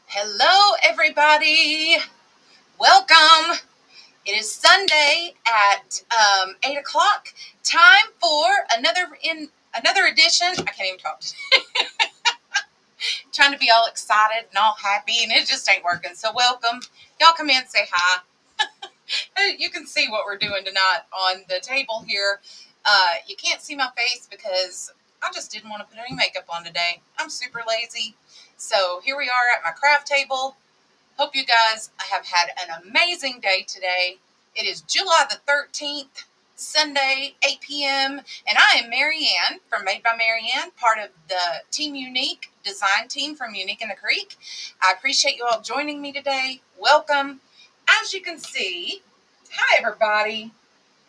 Hello, everybody. Welcome. It is Sunday at 8 o'clock. Time for another edition. I can't even talk. Trying to be all excited and all happy, and it just ain't working. So welcome. Y'all come in and say hi. You can see what we're doing tonight on the table here. You can't see my face because I just didn't want to put any makeup on today. I'm super lazy. So here we are at my craft table. Hope you guys have had an amazing day today. It is July the 13th, Sunday, 8 p.m. And I am Marianne from Made by Marianne, part of the Team Unique design team from Unique in the Creek. I appreciate you all joining me today. Welcome. As you can see, hi everybody.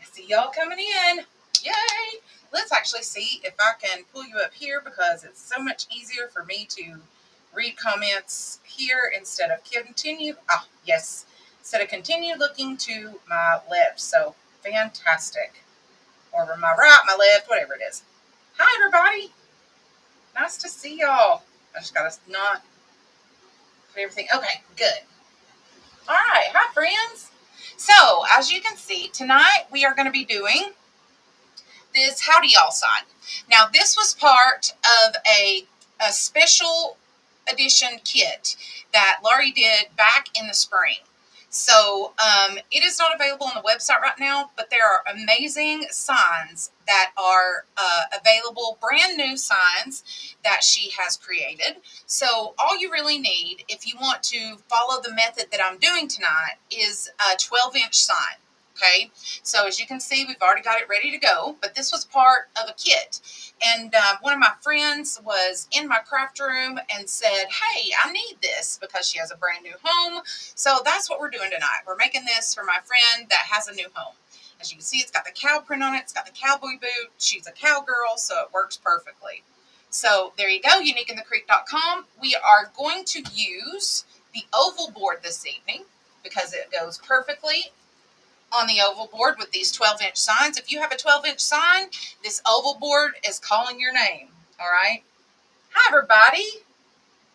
I see y'all coming in. Yay. Let's actually see if I can pull you up here because it's so much easier for me to read comments here instead of continue. Yes. Instead of continue looking to my left. So fantastic. Or my right, my left, whatever it is. Hi, everybody. Nice to see y'all. I just got to not put everything. Okay, good. All right. Hi, friends. So, as you can see, tonight we are going to be doing this Howdy Y'all sign. Now, this was part of a special edition kit that Laurie did back in the spring. So it is not available on the website right now, but there are amazing signs that are available, brand new signs that she has created. So all you really need, if you want to follow the method that I'm doing tonight, is a 12-inch sign. Okay, so as you can see, we've already got it ready to go, but this was part of a kit. And one of my friends was in my craft room and said, hey, I need this because she has a brand new home. So that's what we're doing tonight. We're making this for my friend that has a new home. As you can see, it's got the cow print on it. It's got the cowboy boot. She's a cowgirl, so it works perfectly. So there you go, uniqueinthecreek.com. We are going to use the oval board this evening because it goes perfectly on the oval board with these 12-inch signs. If you have a 12-inch sign, this oval board is calling your name. All right. Hi, everybody.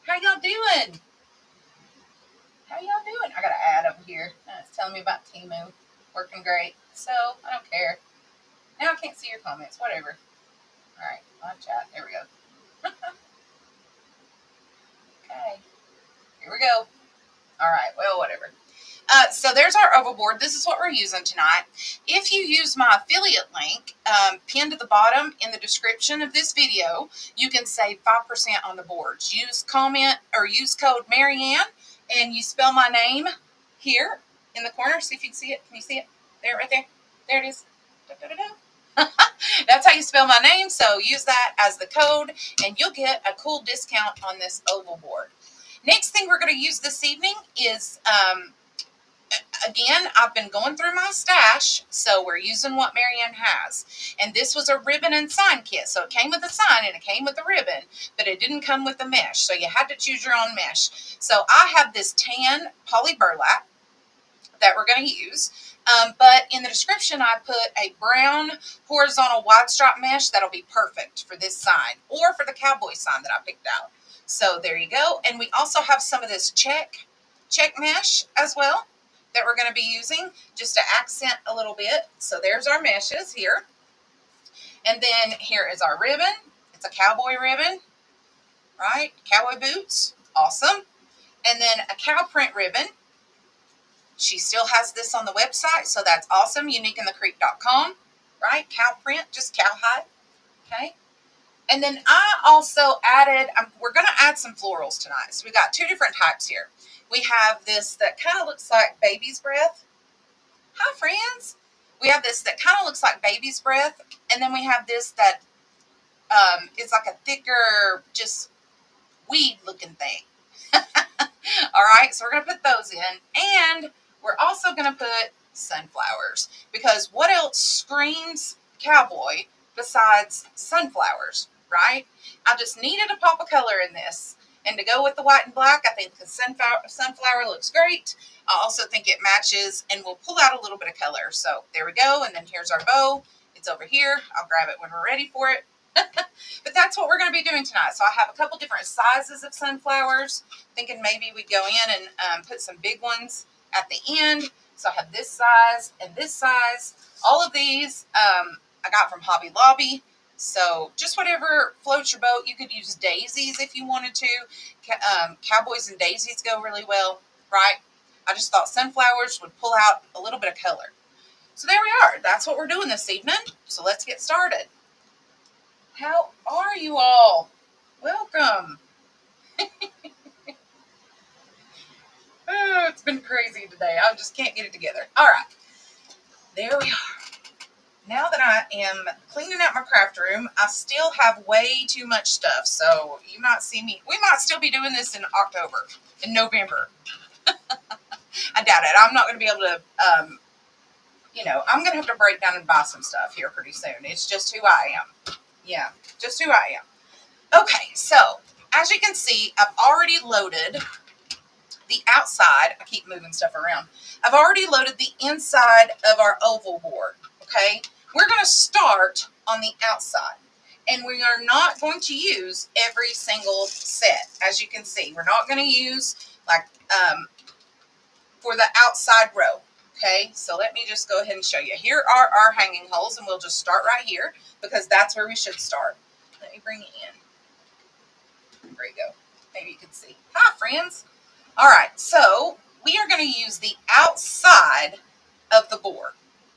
How y'all doing? How y'all doing? I got an ad over here. It's telling me about Temu. Working great. So, I don't care. Now I can't see your comments. Whatever. All right. Live chat. There we go. Okay. Here we go. All right. Well, whatever. So there's our oval board. This is what we're using tonight. If you use my affiliate link pinned to the bottom in the description of this video, you can save 5% on the boards. Use code Marianne, and you spell my name here in the corner. See if you can see it. Can you see it? There, right there. There it is. That's how you spell my name. So use that as the code, and you'll get a cool discount on this oval board. Next thing we're going to use this evening is again, I've been going through my stash, so we're using what Marianne has. And this was a ribbon and sign kit. So it came with a sign and it came with a ribbon, but it didn't come with a mesh. So you had to choose your own mesh. So I have this tan poly burlap that we're going to use. But in the description, I put a brown horizontal wide stripe mesh that'll be perfect for this sign or for the cowboy sign that I picked out. So there you go. And we also have some of this check mesh as well that we're going to be using just to accent a little bit. So there's our meshes here. And then here is our ribbon. It's a cowboy ribbon, right? Cowboy boots. Awesome. And then a cow print ribbon. She still has this on the website, so that's awesome. Uniqueinthecreek.com, right? Cow print, just cowhide. Okay. And then I also added, we're going to add some florals tonight. So we got two different types here. We have this that kind of looks like baby's breath. Hi, friends. We have this that kind of looks like baby's breath. And then we have this that is like a thicker, just weed-looking thing. All right, so we're going to put those in. And we're also going to put sunflowers. Because what else screams cowboy besides sunflowers, right? I just needed a pop of color in this. And to go with the white and black, I think the sunflower looks great. I also think it matches, and we'll pull out a little bit of color. So there we go, and then here's our bow. It's over here. I'll grab it when we're ready for it. But that's what we're going to be doing tonight. So I have a couple different sizes of sunflowers, thinking maybe we go in and put some big ones at the end. So I have this size and this size. All of these I got from Hobby Lobby. So just whatever floats your boat. You could use daisies if you wanted to. Cowboys and daisies go really well, right? I just thought sunflowers would pull out a little bit of color. So there we are. That's what we're doing this evening. So let's get started. How are you all? Welcome. Oh, it's been crazy today. I just can't get it together. All right. There we are. Now that I am cleaning out my craft room, I still have way too much stuff. So you might see me. We might still be doing this in October, in November. I doubt it. I'm not going to be able to, I'm going to have to break down and buy some stuff here pretty soon. It's just who I am. Yeah, just who I am. Okay, so as you can see, I've already loaded the outside. I keep moving stuff around. I've already loaded the inside of our oval board, okay? We're going to start on the outside, and we are not going to use every single set. As you can see, we're not going to use like for the outside row, okay? So let me just go ahead and show you. Here are our hanging holes, and we'll just start right here because that's where we should start. Let me bring it in. There you go. Maybe you can see. Hi, friends. All right, so we are going to use the outside of the board,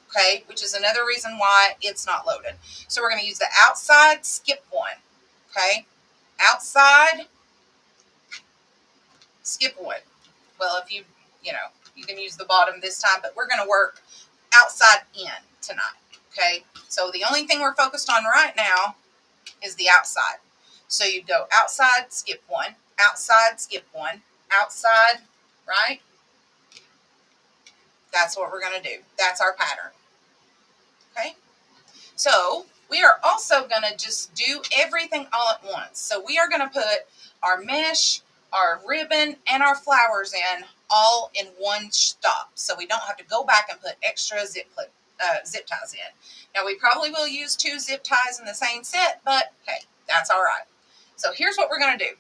okay, which is another reason why it's not loaded. So we're going to use the outside, skip one, okay? Outside, skip one. Well, if you can use the bottom this time, but we're going to work outside in tonight, okay? So the only thing we're focused on right now is the outside. So you go outside, skip one, outside, skip one, outside, right? That's what we're going to do. That's our pattern, okay? So we are also going to just do everything all at once. So we are going to put our mesh, our ribbon, and our flowers in all in one stop. So we don't have to go back and put extra zip ties in. Now we probably will use 2 zip ties in the same set, but hey, that's all right. So here's what we're going to do.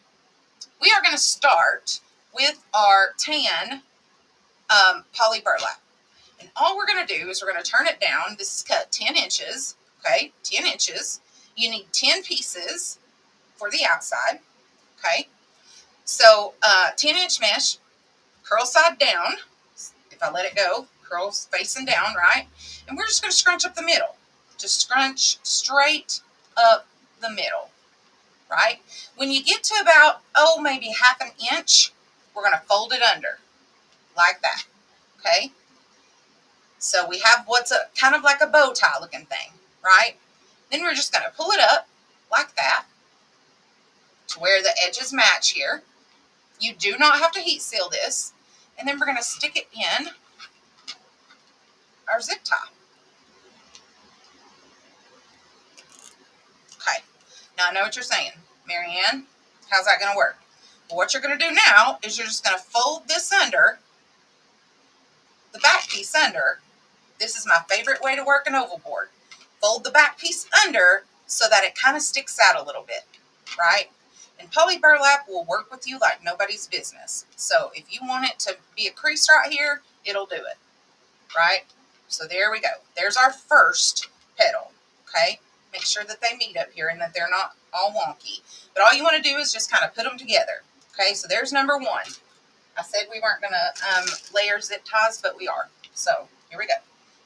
We are going to start with our tan poly burlap. And all we're going to do is we're going to turn it down. This is cut 10 inches, okay, 10 inches. You need 10 pieces for the outside, okay. So 10-inch mesh, curl side down. If I let it go, curls facing down, right? And we're just going to scrunch up the middle. Just scrunch straight up the middle, right? When you get to about, maybe half an inch, we're going to fold it under like that, okay? So we have what's kind of like a bow tie looking thing, right? Then we're just going to pull it up like that to where the edges match here. You do not have to heat seal this. And then we're going to stick it in our zip tie. Okay. Now I know what you're saying. Marianne, how's that going to work? Well, what you're going to do now is you're just going to fold this under, the back piece under. This is my favorite way to work an oval board. Fold the back piece under so that it kind of sticks out a little bit, right? And poly burlap will work with you like nobody's business. So if you want it to be a crease right here, it'll do it, right? So there we go. There's our first petal, okay? Make sure that they meet up here and that they're not all wonky. But all you want to do is just kind of put them together, okay? So there's number one. I said we weren't going to layer zip ties, but we are. So here we go.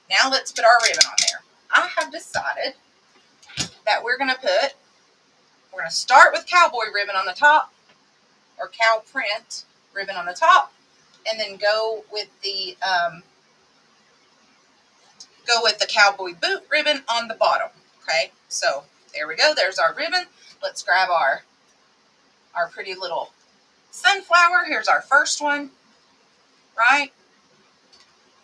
Now let's put our ribbon on there. I have decided that we're going to start with cowboy ribbon on the top, or cow print ribbon on the top, and then go with the cowboy boot ribbon on the bottom. Okay, so there we go. There's our ribbon. Let's grab our pretty little sunflower. Here's our first one, right?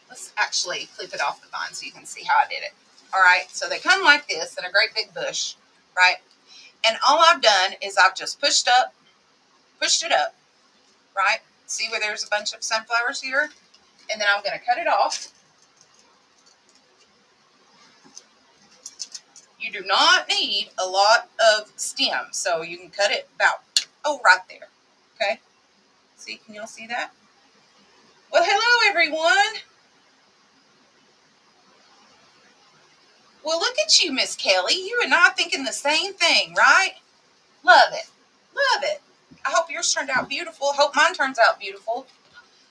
Let's actually clip it off the vine so you can see how I did it. All right, so they come like this in a great big bush, right? And all I've done is I've just pushed it up, right? See where there's a bunch of sunflowers here? And then I'm going to cut it off. You do not need a lot of stem, so you can cut it about, right there. Okay? See, can y'all see that? Well, hello, everyone. Well, look at you, Miss Kelly. You and I thinking the same thing, right? Love it. Love it. I hope yours turned out beautiful. I hope mine turns out beautiful.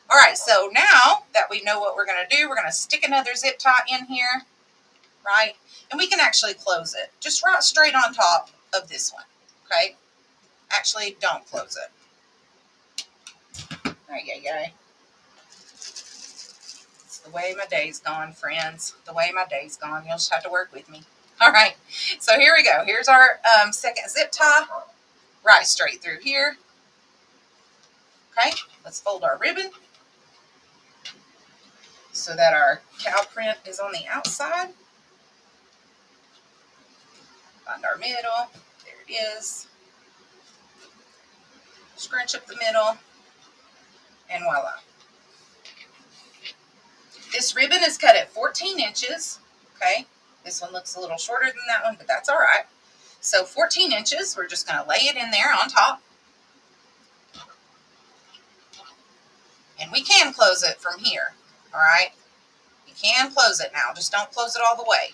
All right, so now that we know what we're going to do, we're going to stick another zip tie in here, right? And we can actually close it just right straight on top of this one, okay? Actually, don't close it. There you go. It's the way my day's gone, friends. The way my day's gone. You'll just have to work with me. All right, so here we go. Here's our second zip tie, right straight through here. Okay, let's fold our ribbon so that our cow print is on the outside. Find our middle. There it is. Scrunch up the middle, and voila. This ribbon is cut at 14 inches. Okay, this one looks a little shorter than that one, but that's all right. So 14 inches, we're just going to lay it in there on top. And we can close it from here, all right? You can close it now, just don't close it all the way.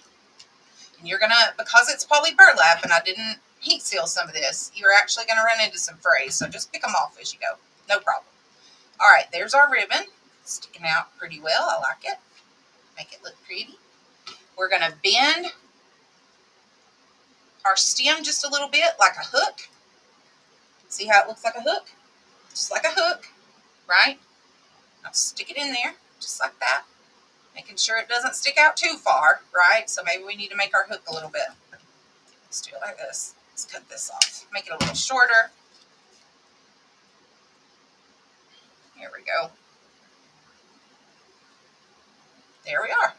And you're going to, because it's poly burlap and I didn't heat seal some of this, you're actually going to run into some frays, so just pick them off as you go, no problem. All right, there's our ribbon, sticking out pretty well, I like it. Make it look pretty. We're going to bend our stem just a little bit like a hook. See how it looks like a hook? Just like a hook, right? Now stick it in there, just like that. Making sure it doesn't stick out too far, right? So maybe we need to make our hook a little bit. Let's do it like this. Let's cut this off. Make it a little shorter. Here we go. There we are.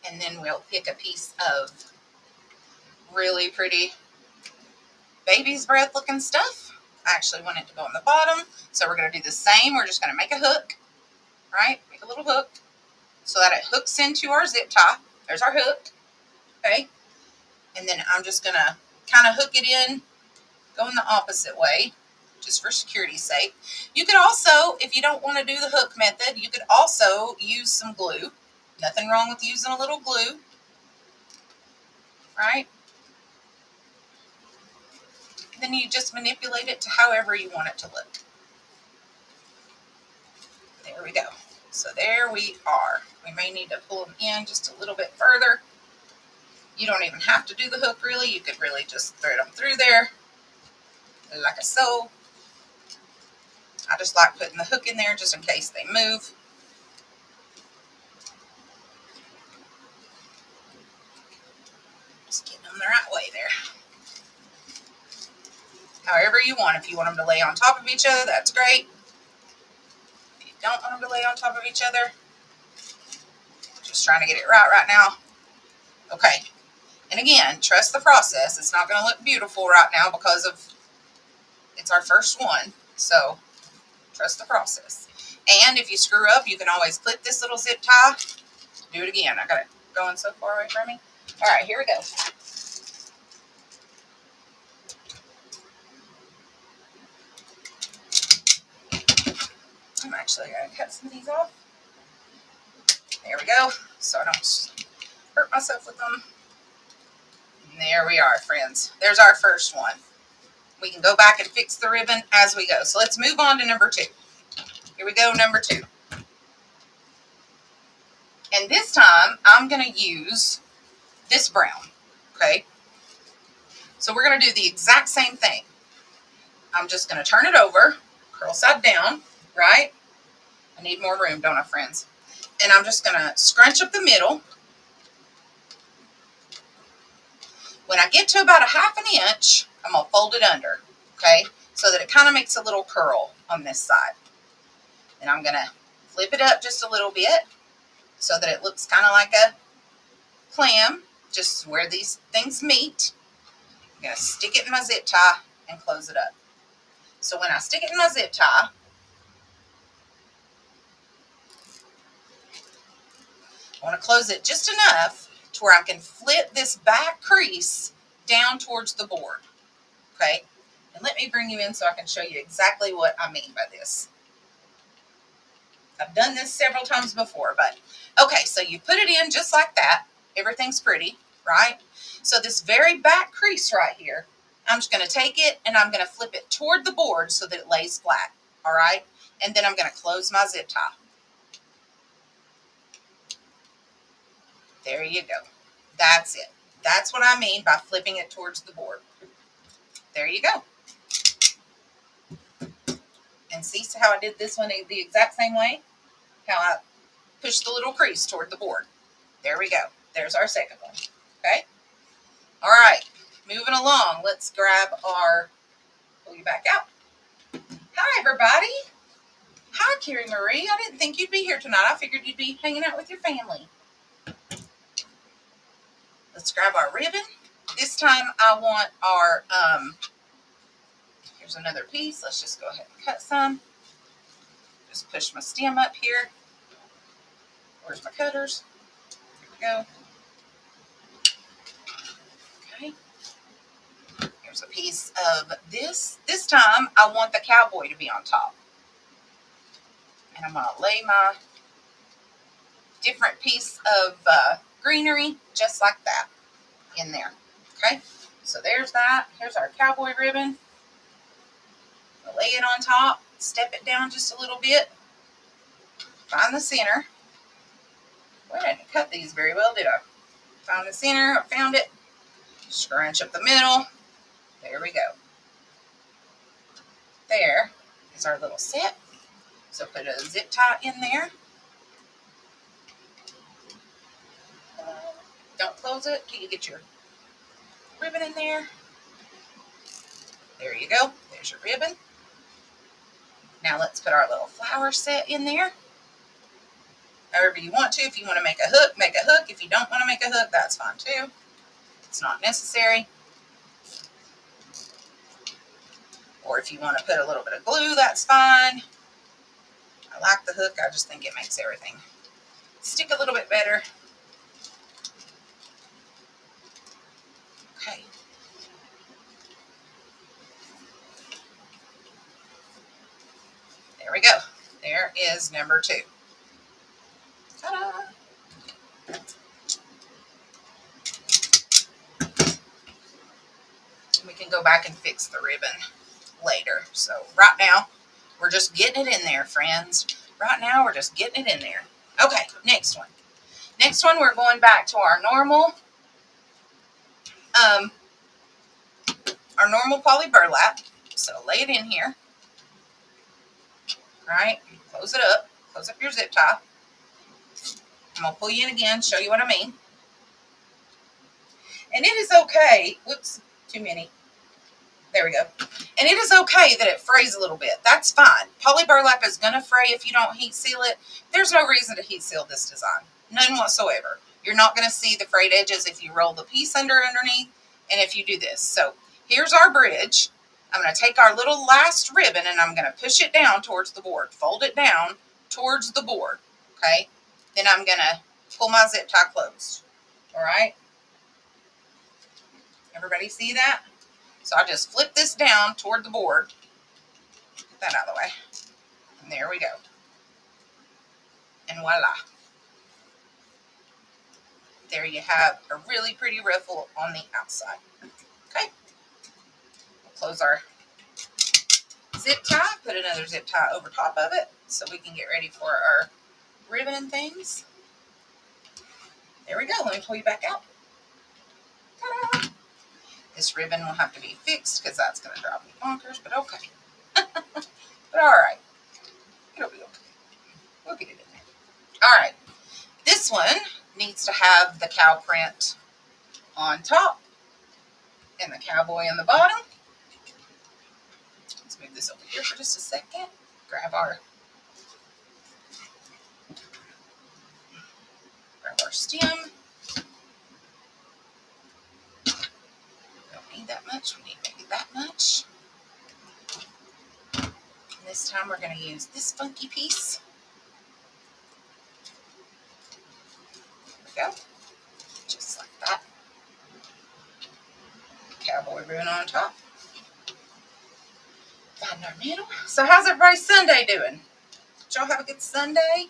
And then we'll pick a piece of really pretty baby's breath looking stuff. I actually want it to go on the bottom. So we're going to do the same. We're just going to make a hook, right? Make a little hook so that it hooks into our zip tie. There's our hook, okay? And then I'm just going to kind of hook it in, going the opposite way, just for security's sake. You could also, if you don't want to do the hook method, you could also use some glue. Nothing wrong with using a little glue, right? Then you just manipulate it to however you want it to look. There we go. So there we are. We may need to pull them in just a little bit further. You don't even have to do the hook really. You could really just thread them through there like so. I just like putting the hook in there just in case they move. Just getting them the right way there. However you want. If you want them to lay on top of each other, that's great. If you don't want them to lay on top of each other, just trying to get it right now. Okay. And again, trust the process. It's not going to look beautiful right now because of it's our first one. So trust the process. And if you screw up, you can always clip this little zip tie. Do it again. I got it going so far away from me. All right, here we go. I'm actually going to cut some of these off. There we go. So I don't hurt myself with them. And there we are, friends. There's our first one. We can go back and fix the ribbon as we go. So let's move on to number 2. Here we go, number 2. And this time, I'm going to use this brown, okay? So we're going to do the exact same thing. I'm just going to turn it over, curl side down, right? I need more room, don't I, friends? And I'm just going to scrunch up the middle. When I get to about a 1/2 inch, I'm going to fold it under, okay? So that it kind of makes a little curl on this side. And I'm going to flip it up just a little bit so that it looks kind of like a clam, just where these things meet. I'm going to stick it in my zip tie and close it up. So when I stick it in my zip tie, I want to close it just enough to where I can flip this back crease down towards the board. Okay, and let me bring you in so I can show you exactly what I mean by this. I've done this several times before, but okay, so you put it in just like that. Everything's pretty, right? So this very back crease right here, I'm just going to take it and I'm going to flip it toward the board so that it lays flat, all right? And then I'm going to close my zip tie. There you go. That's it. That's what I mean by flipping it towards the board. There you go. And see how I did this one the exact same way? How I pushed the little crease toward the board. There we go. There's our second one. Okay? All right. Moving along. Let's grab our, pull you back out. Hi, everybody. Hi, Carrie Marie. I didn't think you'd be here tonight. I figured you'd be hanging out with your family. Let's grab our ribbon. This time I want our, here's another piece. Let's just go ahead and cut some. Just push my stem up here. Where's my cutters? There we go. Okay. Here's a piece of this. This time I want the cowboy to be on top. And I'm going to lay my different piece of greenery just like that in there. Okay, so there's that. Here's our cowboy ribbon. I'll lay it on top, step it down just a little bit, find the center. Well, I didn't cut these very well, did I? Find the center, I found it. Scrunch up the middle. There we go. There is our little set. So put a zip tie in there. Don't close it till you get your ribbon in there. There you go. There's your ribbon. Now let's put our little flower set in there. However you want to. If you want to make a hook, make a hook. If you don't want to make a hook, that's fine too. It's not necessary. Or if you want to put a little bit of glue, that's fine. I like the hook. I just think it makes everything stick a little bit better. Okay. There we go. There is number 2. Ta-da! We can go back and fix the ribbon later. So right now, we're just getting it in there, friends. Right now, we're just getting it in there. Okay, next one. Next one, we're going back to our normal poly burlap. So lay it in here. All right, close it up. Close up your zip tie. I'm going to pull you in again, show you what I mean. And it is okay. Whoops, too many. There we go. And it is okay that it frays a little bit. That's fine. Poly burlap is going to fray if you don't heat seal it. There's no reason to heat seal this design. None whatsoever. You're not going to see the frayed edges if you roll the piece underneath and if you do this. So here's our bridge. I'm going to take our little last ribbon and I'm going to push it down towards the board. Fold it down towards the board. Okay. Then I'm going to pull my zip tie closed. All right. Everybody see that? So I just flip this down toward the board. Get that out of the way. And there we go. And voila. There you have a really pretty ruffle on the outside. Okay. We'll close our zip tie. Put another zip tie over top of it so we can get ready for our ribbon and things. There we go. Let me pull you back out. Ta-da! This ribbon will have to be fixed because that's going to drive me bonkers, but okay. But all right. It'll be okay. We'll get it in there. All right. This one needs to have the cow print on top and the cowboy on the bottom. Let's move this over here for just a second. Grab our stem. Don't need that much. We need maybe that much. And this time we're going to use this funky piece. There we go. Just top. Find our middle. So how's everybody's Sunday doing? Did y'all have a good Sunday?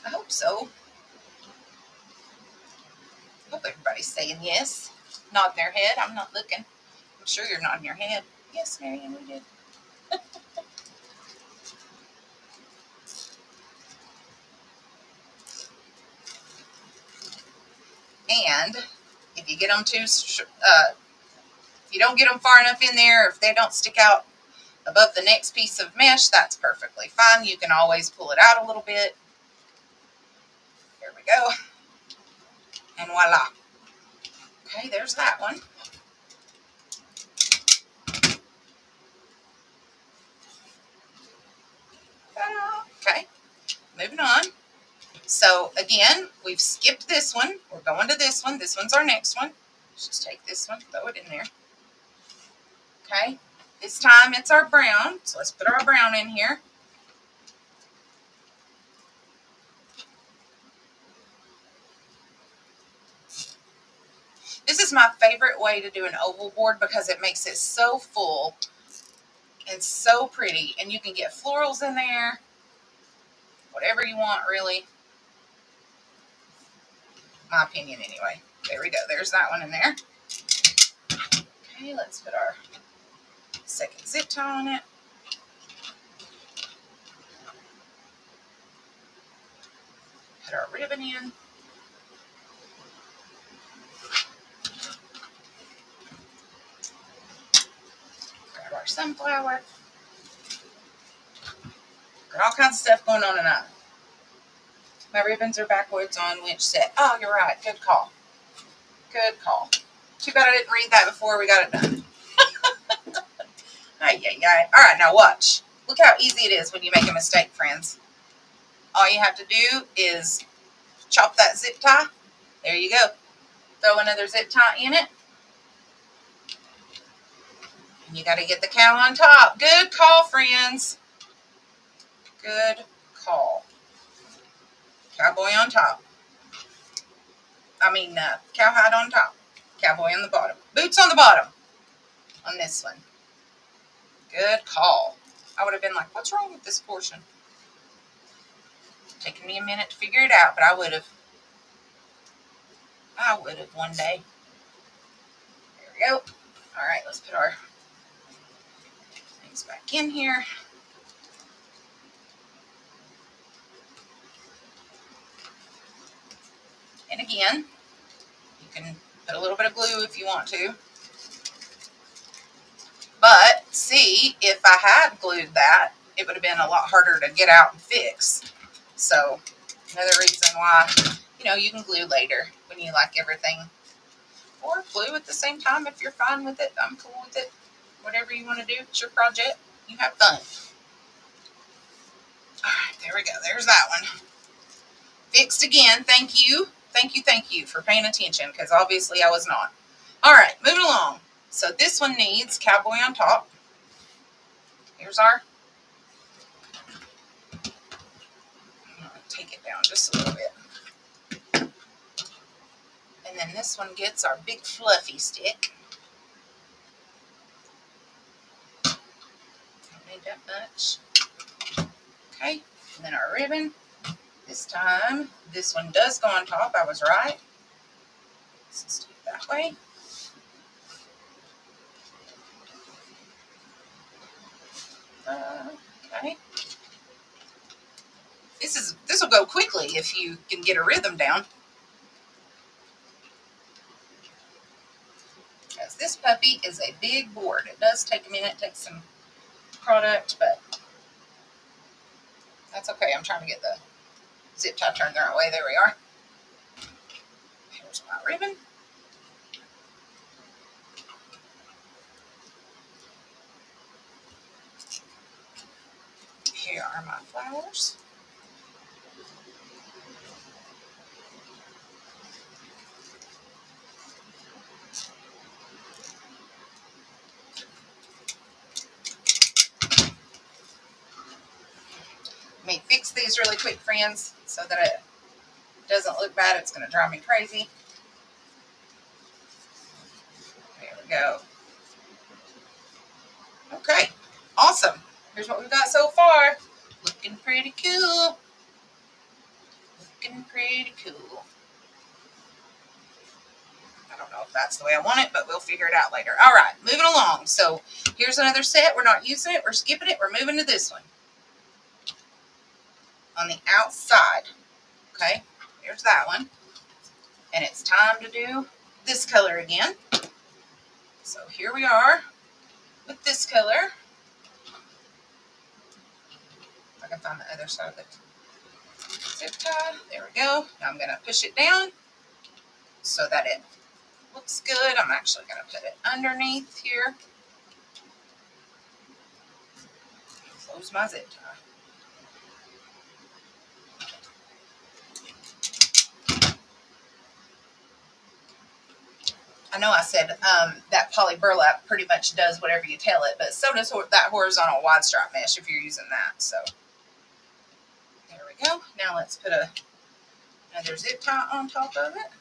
I hope so. I hope everybody's saying yes. Nodding their head. I'm not looking. I'm sure you're nodding your head. Yes, Marianne, we did. And if you get them if you don't get them far enough in there, if they don't stick out above the next piece of mesh, that's perfectly fine. You can always pull it out a little bit. There we go. And voila. Okay, there's that one. Okay, moving on. So again, we've skipped this one. We're going to this one. This one's our next one. Let's just take this one, throw it in there. Okay, this time it's our brown. So let's put our brown in here. This is my favorite way to do an oval board because it makes it so full and so pretty. And you can get florals in there, whatever you want, really. My opinion, anyway. There we go. There's that one in there. Okay, let's put our second zip tie on it. Put our ribbon in. Grab our sunflower. Got all kinds of stuff going on tonight. My ribbons are backwards on which set? Oh, you're right. Good call. Good call. Too bad I didn't read that before we got it done. Ay, ay, ay. All right, now watch. Look how easy it is when you make a mistake, friends. All you have to do is chop that zip tie. There you go. Throw another zip tie in it. And you got to get the cow on top. Good call, friends. Good call. Cowboy on top. Cowhide on top. Cowboy on the bottom. Boots on the bottom on this one. Good call. I would have been like, what's wrong with this portion? Taking me a minute to figure it out, but I would have. One day. There we go. All right, let's put our things back in here. And again, you can put a little bit of glue if you want to. But see, if I had glued that, it would have been a lot harder to get out and fix. So another reason why, you can glue later when you like everything. Or glue at the same time if you're fine with it. I'm cool with it. Whatever you want to do, it's your project. You have fun. All right, there we go. There's that one. Fixed again. Thank you. Thank you for paying attention because obviously I was not. All right, moving along. So this one needs cowboy on top. Here's our. I'm going to take it down just a little bit. And then this one gets our big fluffy stick. Don't need that much. Okay, and then our ribbon. This time, this one does go on top. I was right. Let's do it that way. Okay. This will go quickly if you can get a rhythm down. Because this puppy is a big board. It does take a minute, take some product, but that's okay. I'm trying to get the zip tie turned the right way. There we are. Here's my ribbon. Here are my flowers. these really quick, friends, so that it doesn't look bad. It's going to drive me crazy. There we go. Okay, awesome. Here's what we've got so far. Looking pretty cool. Looking pretty cool. I don't know if that's the way I want it, but we'll figure it out later. All right, moving along. So here's another set. We're not using it. We're skipping it. We're moving to this one. On the outside. Okay, here's that one. And it's time to do this color again. So here we are with this color. If I can find the other side of the zip tie. There we go. Now I'm going to push it down so that it looks good. I'm actually going to put it underneath here. Close my zip tie. I know I said that poly burlap pretty much does whatever you tell it, but so does that horizontal wide stripe mesh if you're using that. So there we go. Now let's put another zip tie on top of it.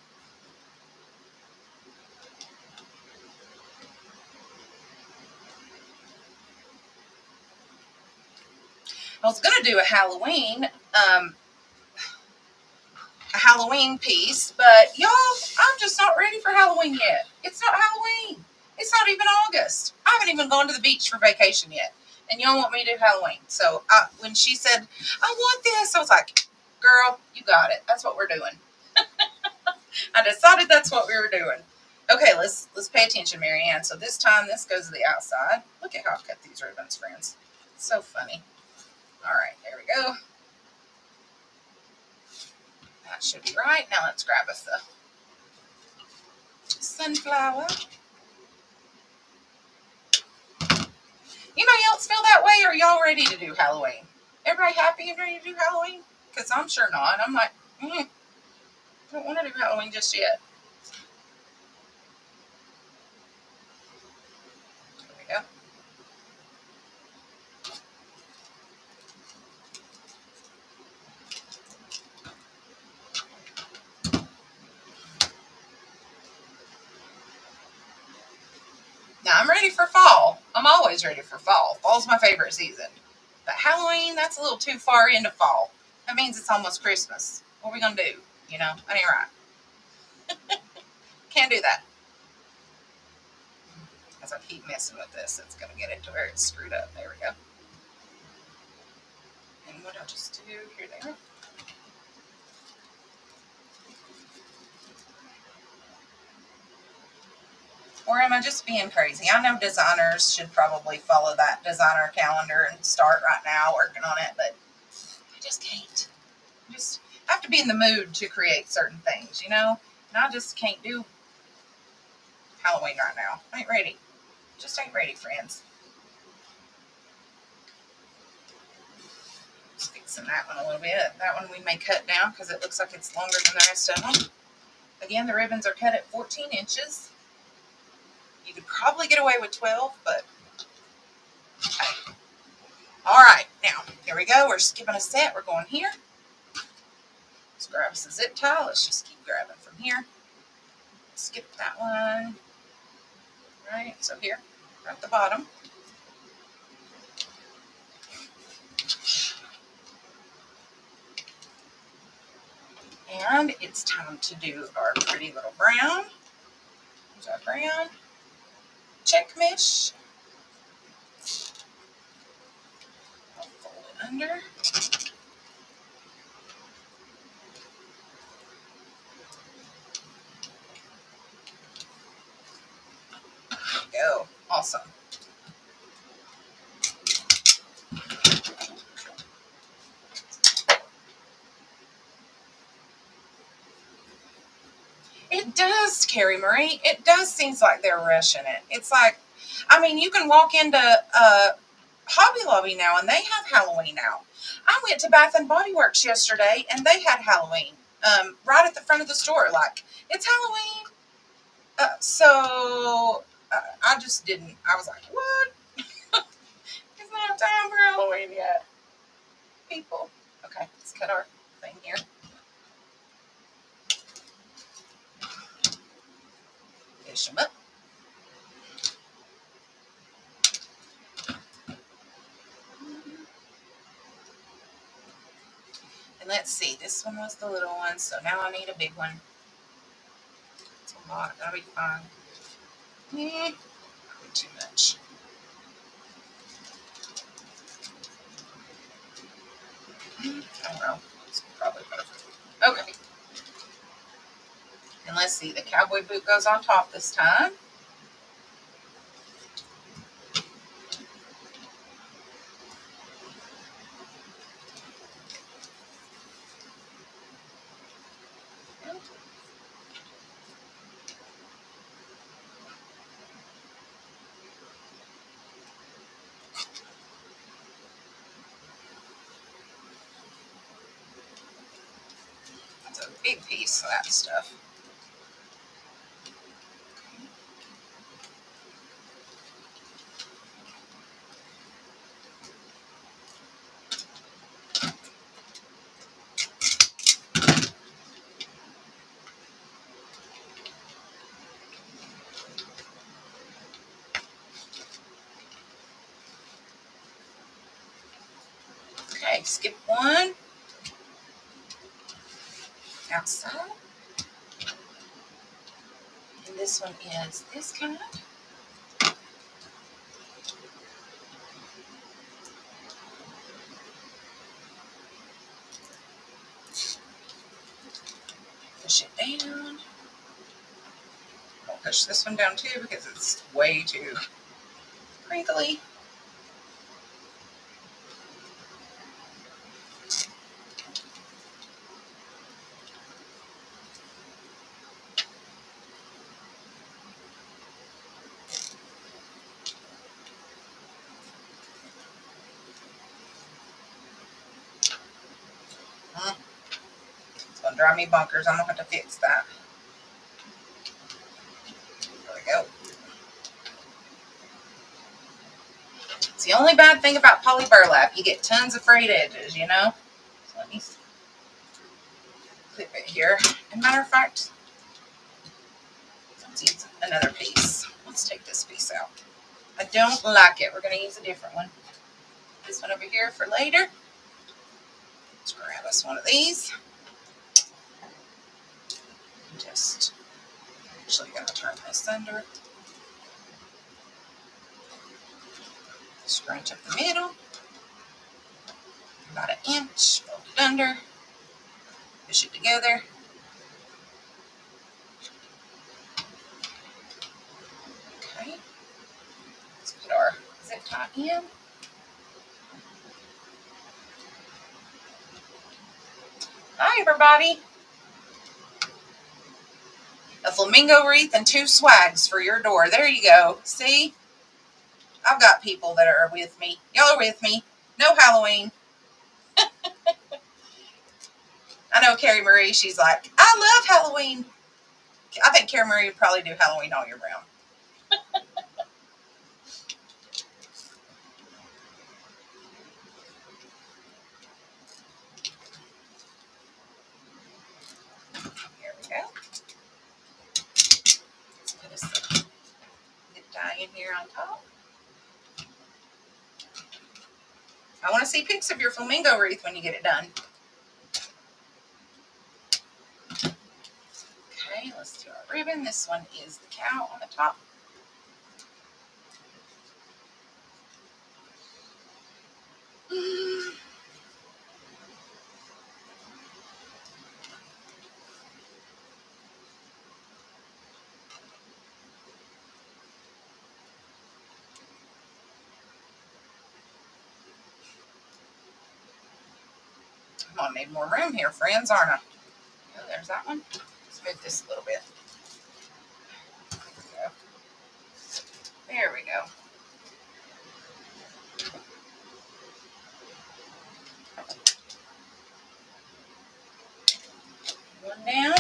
I was going to do a Halloween piece, but y'all, I'm just not ready for Halloween yet. It's not Halloween. It's not even August. I haven't even gone to the beach for vacation yet, and y'all want me to do Halloween. So when she said, I want this, I was like, girl, you got it. That's what we're doing. I decided that's what we were doing. Okay, let's pay attention, Marianne. So this time, this goes to the outside. Look at how I cut these ribbons, friends. So funny. All right, there we go. That should be right. Now let's grab us the sunflower. Anybody else feel that way, or are y'all ready to do Halloween? Everybody happy and ready to do Halloween? Because I'm sure not. I'm like, I don't want to do Halloween just yet. There we go. Now I'm ready for fall. I'm always ready for fall. Fall's my favorite season. But Halloween, that's a little too far into fall. That means it's almost Christmas. What are we going to do? You know, that ain't right. Can't do that. As I keep messing with this, it's going to get it to where it's screwed up. There we go. And what I'll just do here, there. Or am I just being crazy? I know designers should probably follow that designer calendar and start right now working on it, but I just can't. I just have to be in the mood to create certain things, you know? And I just can't do Halloween right now. I ain't ready. Just ain't ready, friends. Just fixing that one a little bit. That one we may cut down because it looks like it's longer than the rest of them. Again, the ribbons are cut at 14 inches. You could probably get away with 12, but okay. All right, now, here we go. We're skipping a set. We're going here. Let's grab us a zip tie. Let's just keep grabbing from here. Skip that one. All right, so here, we're at the bottom. And it's time to do our pretty little brown. Here's our brown. Check mesh. I'll fold it under. There we go. Awesome. It does, Carrie Marie. It does seem like they're rushing it. It's like, I mean, you can walk into Hobby Lobby now and they have Halloween out. I went to Bath and Body Works yesterday and they had Halloween right at the front of the store. Like, it's Halloween. I just didn't. I was like, what? It's not time for Halloween yet. People. Okay, let's cut our thing here. Fish them up. And let's see, this one was the little one, so now I need a big one. It's a lot, that'll be fine. Probably too much. I don't know. It's probably perfect. Okay. And let's see, the cowboy boot goes on top this time. That's a big piece of that stuff. Okay, skip one. Outside. And this one is this kind. Push it down. I'll push this one down too because it's way too crinkly. It's gonna drive me bonkers. I'm gonna have to fix that. There we go. It's the only bad thing about poly burlap. You get tons of frayed edges, you know? So let me clip it here. As a matter of fact, let's use another piece. Let's take this piece out. I don't like it. We're going to use a different one. This one over here for later. Let's grab us one of these. Just actually going to turn this under. Scrunch up the middle. About an inch. Fold it under. Push it together. Okay. Let's put our zip tie in. Hi, everybody. A flamingo wreath and 2 swags for your door. There you go. See? I've got people that are with me. Y'all are with me. No Halloween. I know Carrie Marie, she's like, I love Halloween. I think Carrie Marie would probably do Halloween all year round. Here we go. Let's put a zip tie in here on top. I want to see pics of your flamingo wreath when you get it done. Okay, let's do our ribbon. This one is the cow on the top. I'm gonna need more room here, friends, aren't I? Oh, there's that one. Let's move this a little bit. There we go. One down.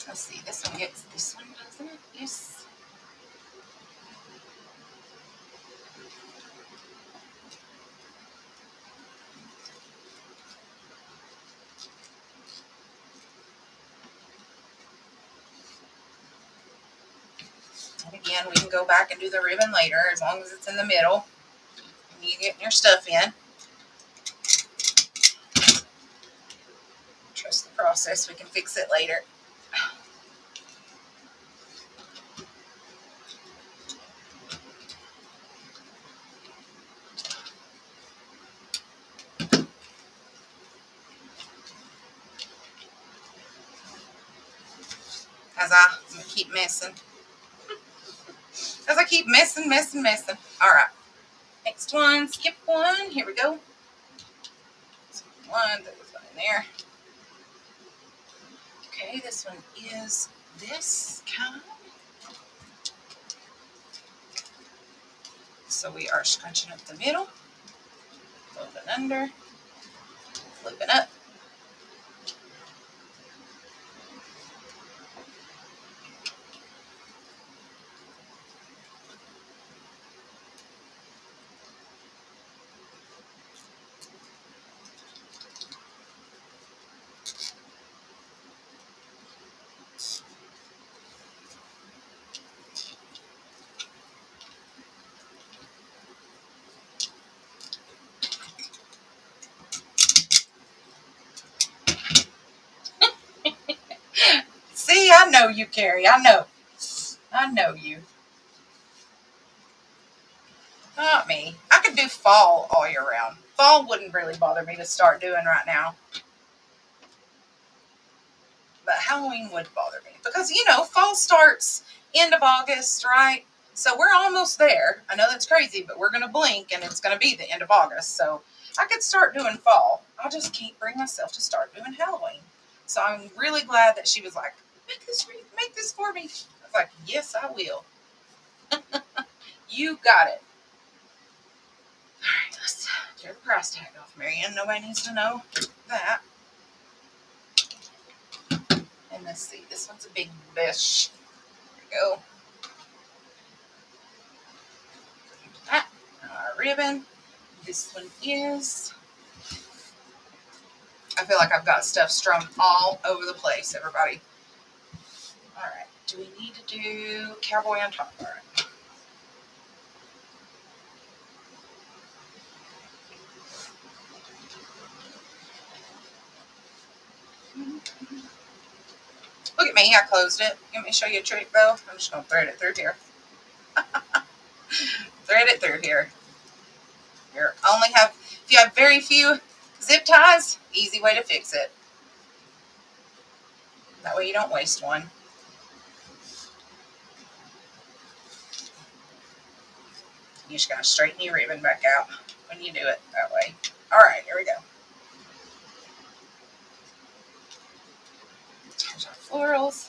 Let's see, this one gets this one, doesn't it? Yes. And again, we can go back and do the ribbon later as long as it's in the middle and you get your stuff in. Trust the process. We can fix it later. As I keep messing. As I keep messing. All right. Next one, skip one. Here we go. Skip one, there was one in there. Okay, this one is this kind. So we are scrunching up the middle, folding under, flipping up. See, I know you, Carrie. I know you. Not me. I could do fall all year round. Fall wouldn't really bother me to start doing right now. But Halloween would bother me. Because, fall starts end of August, right? So we're almost there. I know that's crazy, but we're going to blink and it's going to be the end of August. So I could start doing fall. I just can't bring myself to start doing Halloween. So I'm really glad that she was like, make this for me. I was like, yes, I will. You got it. All right, let's tear the price tag off, Marianne. Nobody needs to know that. And let's see, this one's a big bish. There we go. That, our ribbon. This one is, I feel like I've got stuff strung all over the place, everybody. All right, do we need to do Cowboy on top? All right. Look at me, I closed it. Let me show you a trick though. I'm just gonna thread it through here. Thread it through here. If you have very few zip ties, easy way to fix it. That way you don't waste one. You just gotta straighten your ribbon back out when you do it that way. All right, here we go. Here's our florals.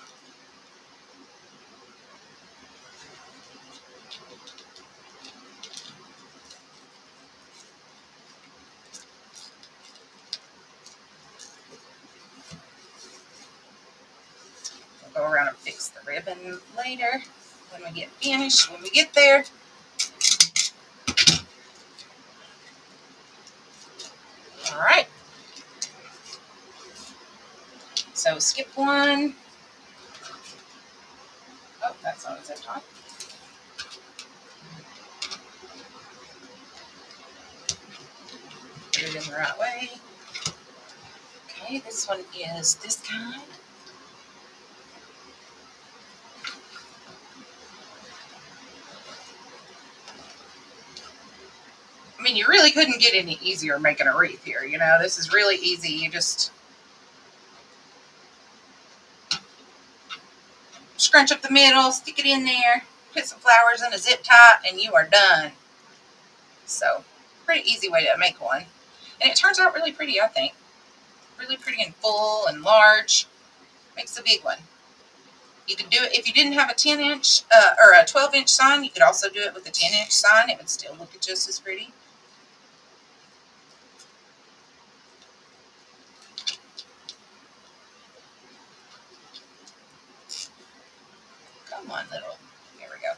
We'll go around and fix the ribbon later when we get finished, when we get there. All right. So skip one. Oh, that's not a zip tie. Put it in the right way. Okay, this one is this kind. I mean, you really couldn't get any easier making a wreath here. This is really easy. You just scrunch up the middle, stick it in there, put some flowers in a zip tie, and you are done. So, pretty easy way to make one. And it turns out really pretty, I think. Really pretty and full and large. Makes a big one. You could do it if you didn't have a 10-inch or a 12-inch sign. You could also do it with a 10-inch sign. It would still look just as pretty. Come on, little. Here we go.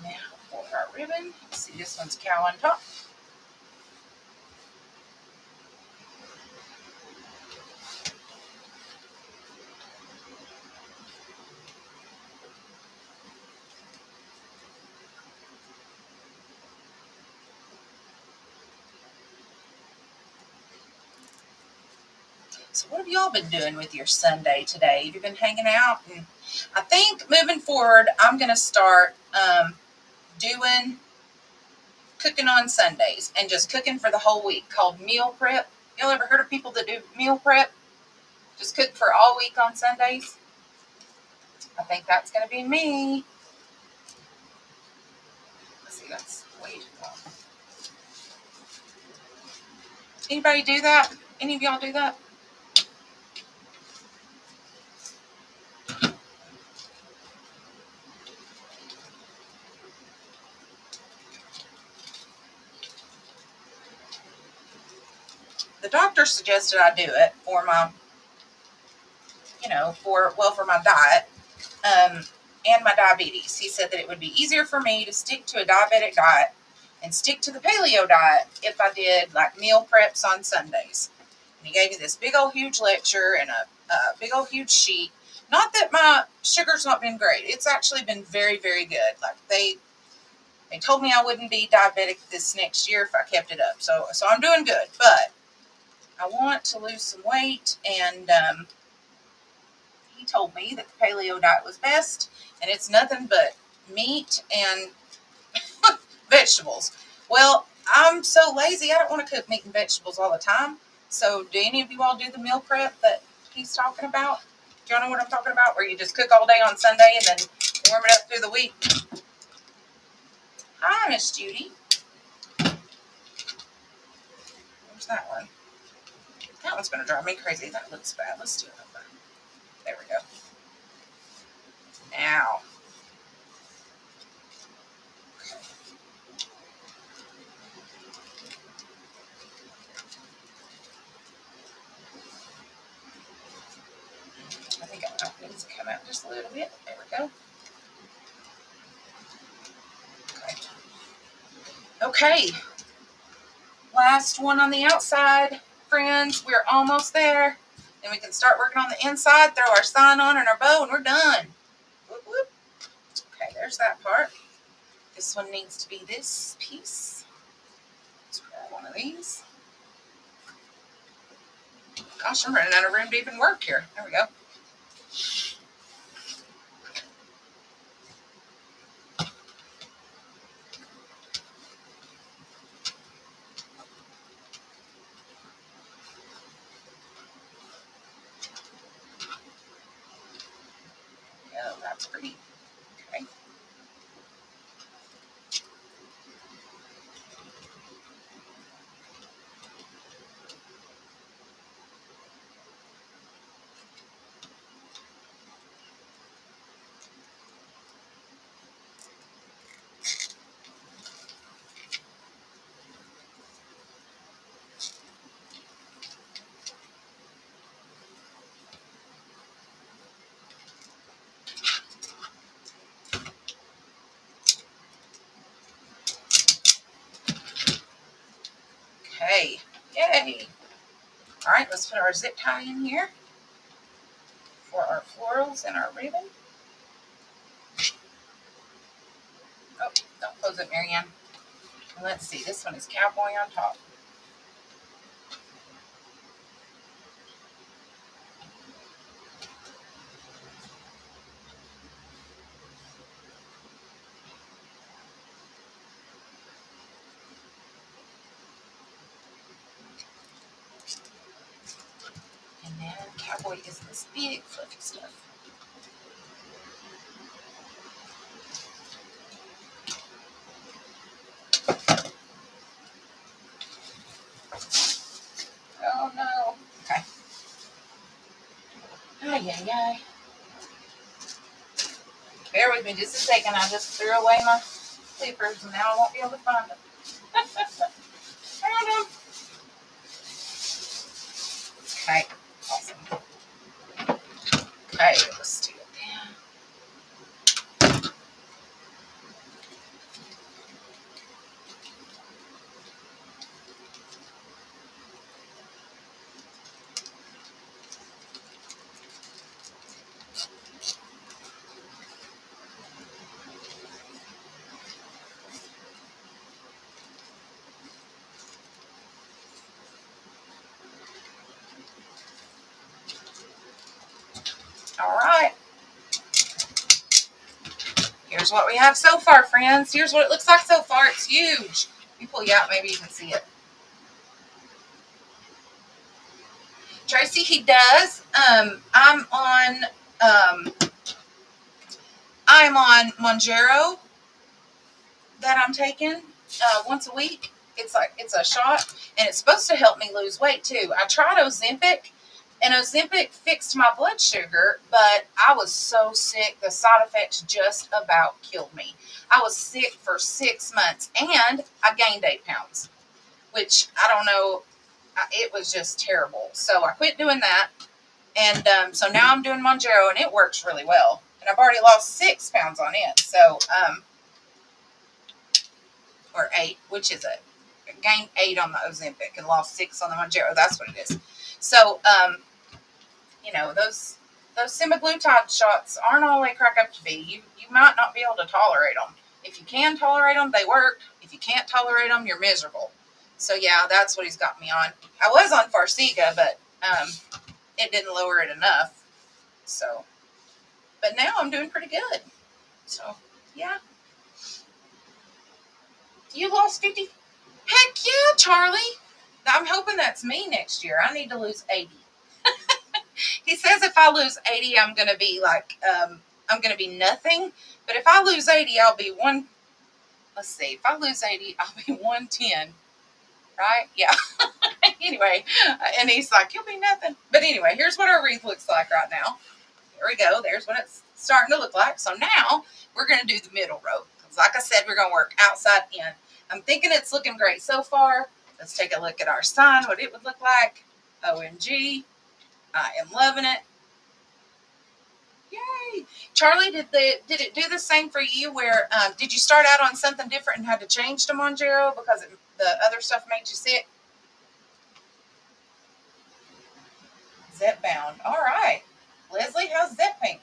Now for our ribbon, see this one's cow on top. So what have y'all been doing with your Sunday today? Have you been hanging out? And I think moving forward, I'm going to start doing cooking on Sundays and just cooking for the whole week, called meal prep. Y'all ever heard of people that do meal prep? Just cook for all week on Sundays? I think that's going to be me. Let's see, that's way too long. Anybody do that? Any of y'all do that? The doctor suggested I do it for my, for my diet and my diabetes. He said that it would be easier for me to stick to a diabetic diet and stick to the paleo diet if I did like meal preps on Sundays. And he gave me this big old huge lecture and a big old huge sheet. Not that my sugar's not been great. It's actually been very, very good. Like they told me I wouldn't be diabetic this next year if I kept it up. So I'm doing good, but I want to lose some weight, and he told me that the paleo diet was best, and it's nothing but meat and vegetables. Well, I'm so lazy, I don't want to cook meat and vegetables all the time. So do any of you all do the meal prep that he's talking about? Do y'all know what I'm talking about? Where you just cook all day on Sunday and then warm it up through the week? Hi, Miss Judy. Where's that one? That one's going to drive me crazy. That looks bad. Let's do another one. There we go. Now. I think it needs to come out just a little bit. There we go. Okay. Last one on the outside, friends. We're almost there. Then we can start working on the inside, throw our sign on and our bow, and we're done. Whoop, whoop. Okay, there's that part. This one needs to be this piece. Let's grab one of these. Gosh, I'm running out of room to even work here. There we go. Oh, that's pretty. Okay. Okay. Yay. All right, let's put our zip tie in here for our florals and our ribbon. Oh, don't close it, Marianne. And let's see, this one is Cowboy on top. And then Cowboy is this big fluffy stuff. Oh no. Okay. Ay, ay, ay. Bear with me just a second. I just threw away my clippers and now I won't be able to find them. Found them. Okay. Awesome. Okay, let's do it then. Here's what we have so far, friends. Here's what it looks like so far. It's huge. Let me pull you out. Maybe you can see it. Tracy, he does. I'm on Monjaro that I'm taking once a week. It's a shot, and it's supposed to help me lose weight too. I tried Ozempic, and Ozempic fixed my blood sugar, but I was so sick. The side effects just about killed me. I was sick for 6 months, and I gained 8 pounds, which I don't know. It was just terrible. So I quit doing that, and so now I'm doing Monjaro, and it works really well. And I've already lost 6 pounds on it. So or 8, which is it? Gained 8 on the Ozempic and lost 6 on the Monjaro. That's what it is. So, you know, those semaglutide shots aren't all they crack up to be. You might not be able to tolerate them. If you can tolerate them, they work. If you can't tolerate them, you're miserable. So, yeah, that's what he's got me on. I was on Farxiga, but it didn't lower it enough. So, but now I'm doing pretty good. So, yeah. You lost 50. Heck yeah, Charlie. I'm hoping that's me next year. I need to lose 80. He says if I lose 80, I'm going to be like, I'm going to be nothing. But if I lose 80, I'll be one. Let's see. If I lose 80, I'll be 110. Right? Yeah. Anyway, and he's like, you'll be nothing. But anyway, here's what our wreath looks like right now. There we go. There's what it's starting to look like. So now we're going to do the middle row. Because like I said, we're going to work outside in. I'm thinking it's looking great so far. Let's take a look at our sign, what it would look like. OMG. I am loving it. Yay. Charlie, did it do the same for you where, did you start out on something different and had to change to Monjaro because the other stuff made you sick? Zep bound. All right. Leslie, how's Zep pain?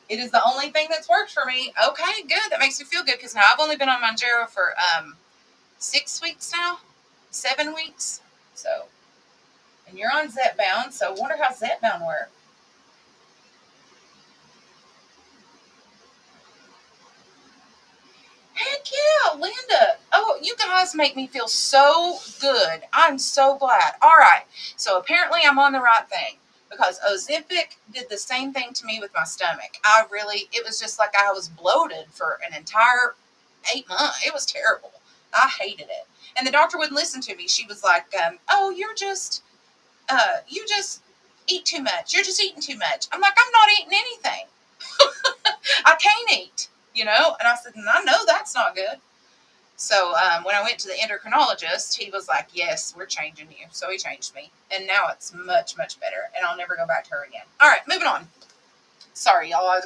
It is the only thing that's worked for me. Okay, good. That makes me feel good because now I've only been on Monjaro for 6 weeks now, 7 weeks. So, and you're on Zep bound. So, wonder how Zep bound works. Heck yeah, Linda. Oh, you guys make me feel so good. I'm so glad. All right. So apparently I'm on the right thing because Ozempic did the same thing to me with my stomach. It was just like I was bloated for an entire 8 months. It was terrible. I hated it. And the doctor wouldn't listen to me. She was like, oh, you just eat too much. You're just eating too much. I'm like, I'm not eating anything. I can't eat. You know, and I said, I know that's not good. So when I went to the endocrinologist, he was like, yes, we're changing you. So he changed me. And now it's much, much better. And I'll never go back to her again. All right, moving on. Sorry, y'all.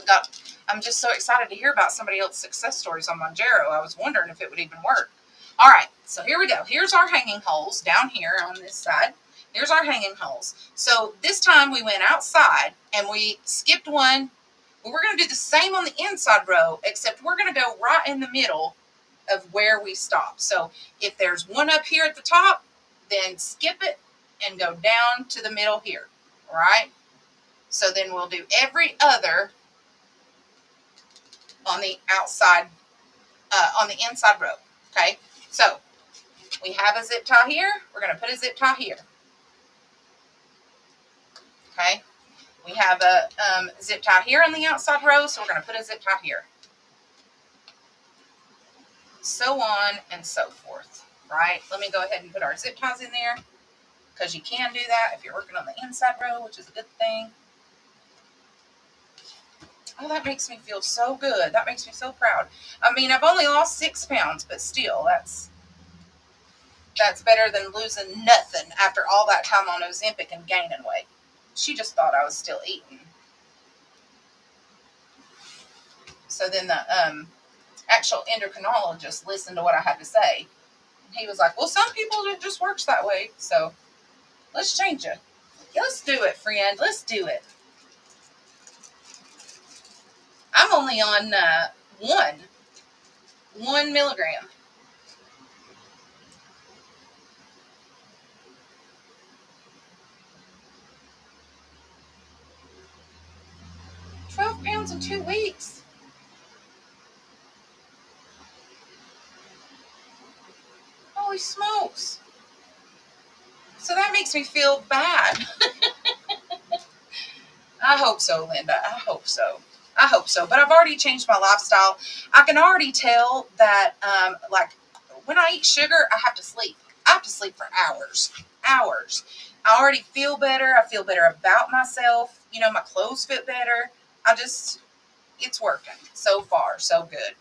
I'm just so excited to hear about somebody else's success stories on Monjaro. I was wondering if it would even work. All right, so here we go. Here's our hanging holes down here on this side. Here's our hanging holes. So this time we went outside and we skipped one. We're going to do the same on the inside row, except we're going to go right in the middle of where we stop. So if there's one up here at the top, then skip it and go down to the middle here. All right? So then we'll do every other on the outside, on the inside row. Okay? So we have a zip tie here. We're going to put a zip tie here. Okay? We have a zip tie here on the outside row, so we're going to put a zip tie here. So on and so forth, right? Let me go ahead and put our zip ties in there because you can do that if you're working on the inside row, which is a good thing. Oh, that makes me feel so good. That makes me so proud. I mean, I've only lost 6 pounds, but still, that's better than losing nothing after all that time on Ozempic and gaining weight. She just thought I was still eating. So then the actual endocrinologist listened to what I had to say. He was like, well, some people, it just works that way. So let's change it. Let's do it, friend. Let's do it. I'm only on 1 milligram. £12 in 2 weeks. Holy smokes. So that makes me feel bad. I hope so, Linda. I hope so. I hope so. But I've already changed my lifestyle. I can already tell that, like, when I eat sugar, I have to sleep. I have to sleep for hours. Hours. I already feel better. I feel better about myself. You know, my clothes fit better. It's working. So far, so good.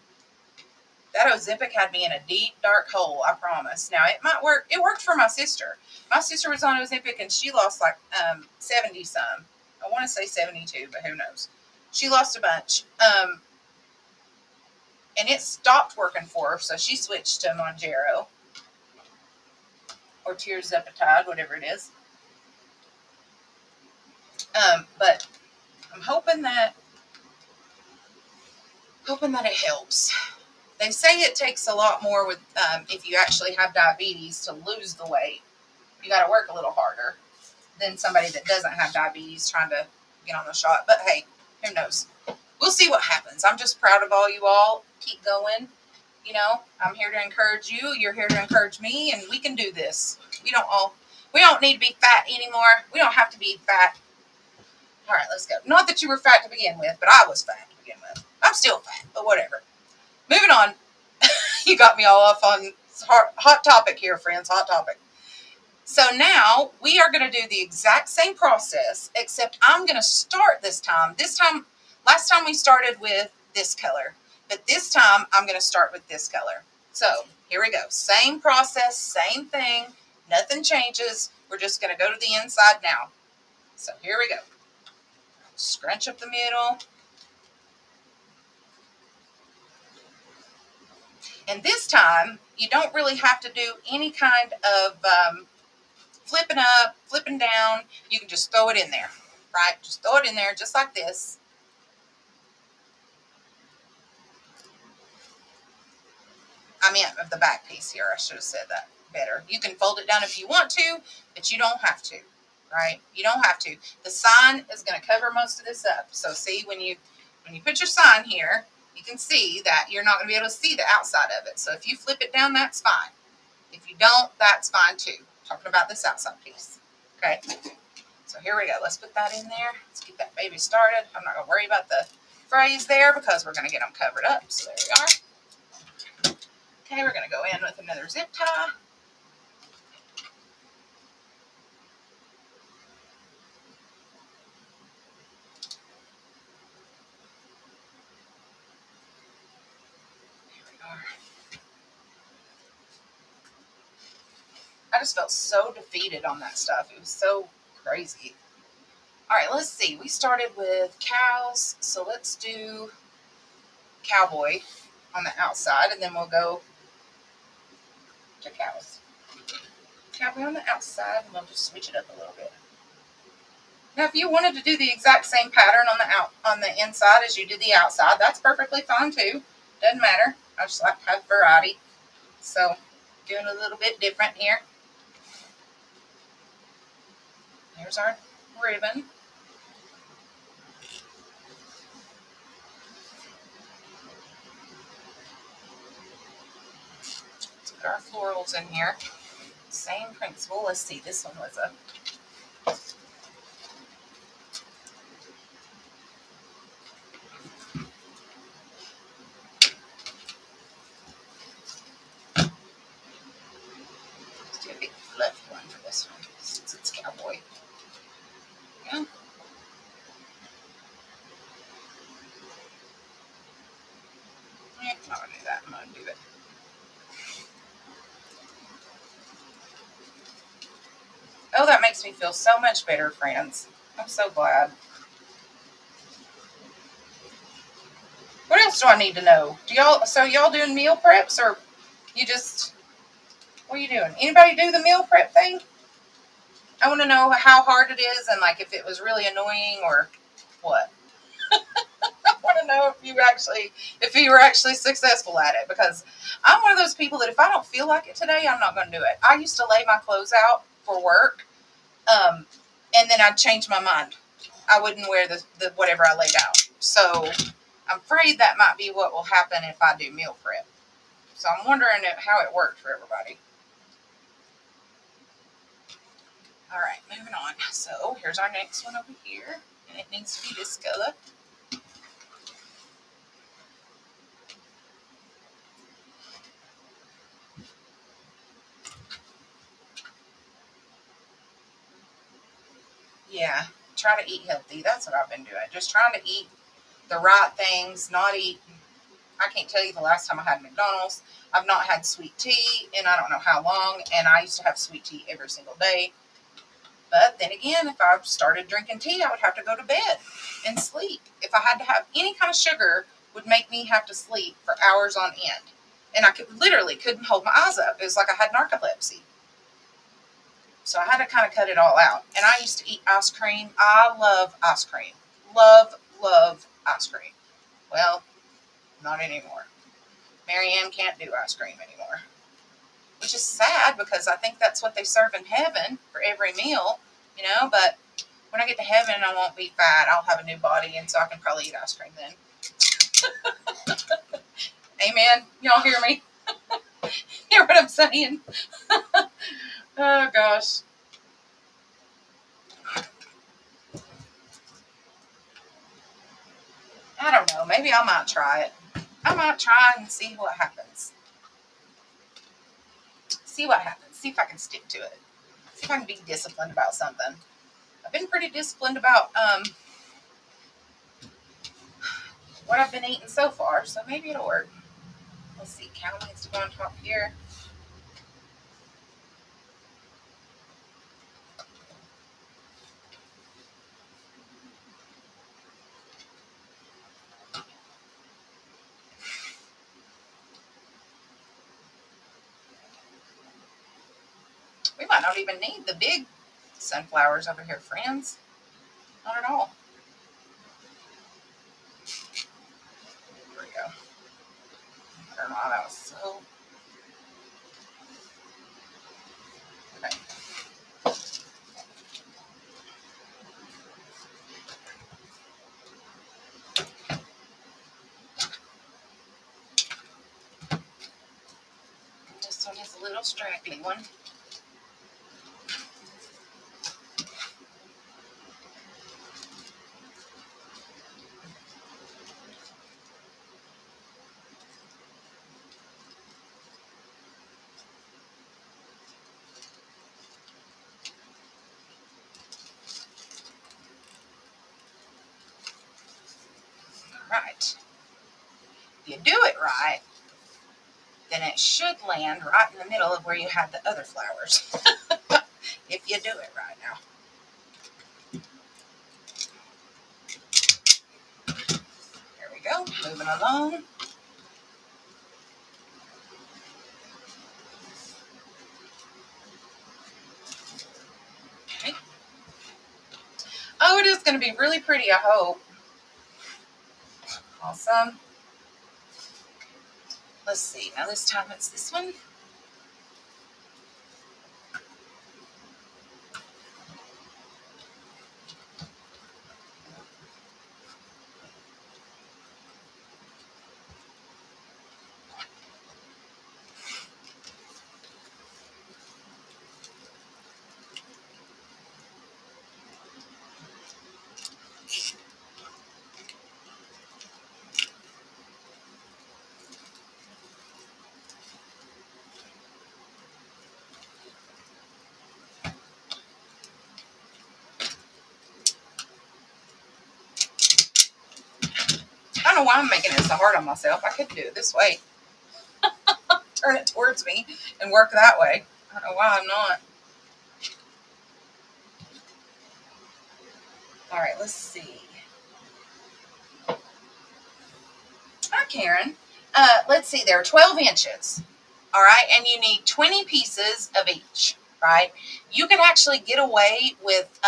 That Ozempic had me in a deep, dark hole, I promise. Now, it might work. It worked for my sister. My sister was on Ozempic, and she lost like 70-some. I want to say 72, but who knows. She lost a bunch. And it stopped working for her, so she switched to Monjaro. Or tirzepatide, whatever it is. But I'm hoping that it helps. They say it takes a lot more with if you actually have diabetes to lose the weight. You got to work a little harder than somebody that doesn't have diabetes trying to get on the shot. But hey, who knows? We'll see what happens. I'm just proud of all you all. Keep going. You know, I'm here to encourage you. You're here to encourage me, and we can do this. We don't need to be fat anymore. We don't have to be fat. All right, let's go. Not that you were fat to begin with, but I was fat to begin with. I'm still fat, but whatever. Moving on. You got me all off on hot topic here, friends. Hot topic. So now we are going to do the exact same process, except I'm going to start this time. Last time we started with this color, but this time I'm going to start with this color. So here we go. Same process, same thing. Nothing changes. We're just going to go to the inside now. So here we go. Scrunch up the middle. And this time, you don't really have to do any kind of flipping up, flipping down. You can just throw it in there, right? Just throw it in there just like this. I meant of the back piece here. I should have said that better. You can fold it down if you want to, but you don't have to, right? You don't have to. The sign is going to cover most of this up. So see, when you put your sign here, you can see that you're not going to be able to see the outside of it. So if you flip it down, that's fine. If you don't, that's fine too. Talking about this outside piece. Okay. So here we go. Let's put that in there. Let's get that baby started. I'm not going to worry about the frays there because we're going to get them covered up. So there we are. Okay, we're going to go in with another zip tie. Here we are. I just felt so defeated on that stuff. It was so crazy. All right, let's see. We started with cows, so let's do Cowboy on the outside, and then we'll go to cows. Cowboy on the outside, and we'll just switch it up a little bit. Now, if you wanted to do the exact same pattern on the inside as you did the outside, that's perfectly fine too. Doesn't matter. I just like to have variety. So, doing a little bit different here. Here's our ribbon. Let's put our florals in here. Same principle. Let's see. This one was a... Let's do a big left one for this one since it's Cowboy. Yeah. I'm not going to do that. I'm going to do it. Oh, that makes me feel so much better, friends. I'm so glad. What else do I need to know? So y'all doing meal preps, or you just, what are you doing? Anybody do the meal prep thing? I want to know how hard it is and like if it was really annoying or what. I want to know if you were actually successful at it, because I'm one of those people that if I don't feel like it today, I'm not going to do it. I used to lay my clothes out for work, and then I'd change my mind. I wouldn't wear the whatever I laid out. So I'm afraid that might be what will happen if I do meal prep. So I'm wondering how it worked for everybody. All right, moving on. So here's our next one over here, and it needs to be this color. Yeah, try to eat healthy. That's what I've been doing. Just trying to eat the right things, not eat. I can't tell you the last time I had McDonald's. I've not had sweet tea in I don't know how long, and I used to have sweet tea every single day. But then again, if I started drinking tea, I would have to go to bed and sleep. If I had to have any kind of sugar, would make me have to sleep for hours on end. And I literally couldn't hold my eyes up. It was like I had narcolepsy. So I had to kind of cut it all out. And I used to eat ice cream. I love ice cream. Love, love ice cream. Well, not anymore. Marianne can't do ice cream anymore. Which is sad because I think that's what they serve in heaven for every meal, you know. But when I get to heaven, I won't be fat. I'll have a new body, and so I can probably eat ice cream then. Amen. Y'all hear me? Hear what I'm saying? Oh, gosh. I don't know. Maybe I might try it. I might try and see what happens. See what happens. See if I can stick to it. See if I can be disciplined about something. I've been pretty disciplined about what I've been eating so far, so maybe it'll work. Let's see. Cow needs to go on top here. We might not even need the big sunflowers over here, friends. Not at all. Here we go. I don't know how that was so. Okay. This one is a little straggly one. Right. If you do it right, then it should land right in the middle of where you had the other flowers. If you do it right now. There we go. Moving along. Okay. Oh, it is going to be really pretty, I hope. Awesome. Let's see. Now this time it's this one. I don't know why I'm making it so hard on myself. I could do it this way. Turn it towards me and work that way. I don't know why I'm not. All right, let's see. Hi, Karen. Let's see. There are 12 inches. All right, and you need 20 pieces of each. Right? You could actually get away with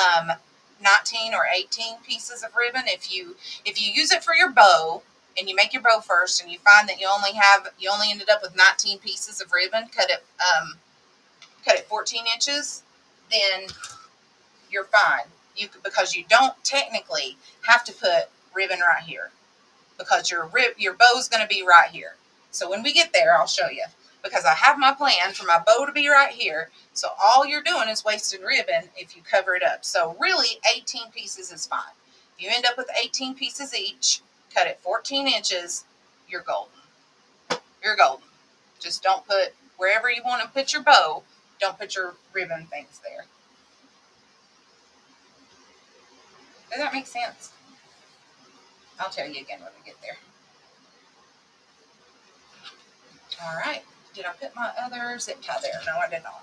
19 or 18 pieces of ribbon if you use it for your bow and you make your bow first and you find that you only ended up with 19 pieces of ribbon. Cut it 14 inches. Then you're fine. Because you don't technically have to put ribbon right here because your bow's going to be right here. So when we get there, I'll show you. because I have my plan for my bow to be right here. So all you're doing is wasting ribbon if you cover it up. So really 18 pieces is fine. If you end up with 18 pieces each, cut it 14 inches, you're golden. You're golden. Just don't put, wherever you want to put your bow, don't put your ribbon things there. Does that make sense? I'll tell you again when we get there. All right. Did I put my other zip tie there? No, I did not.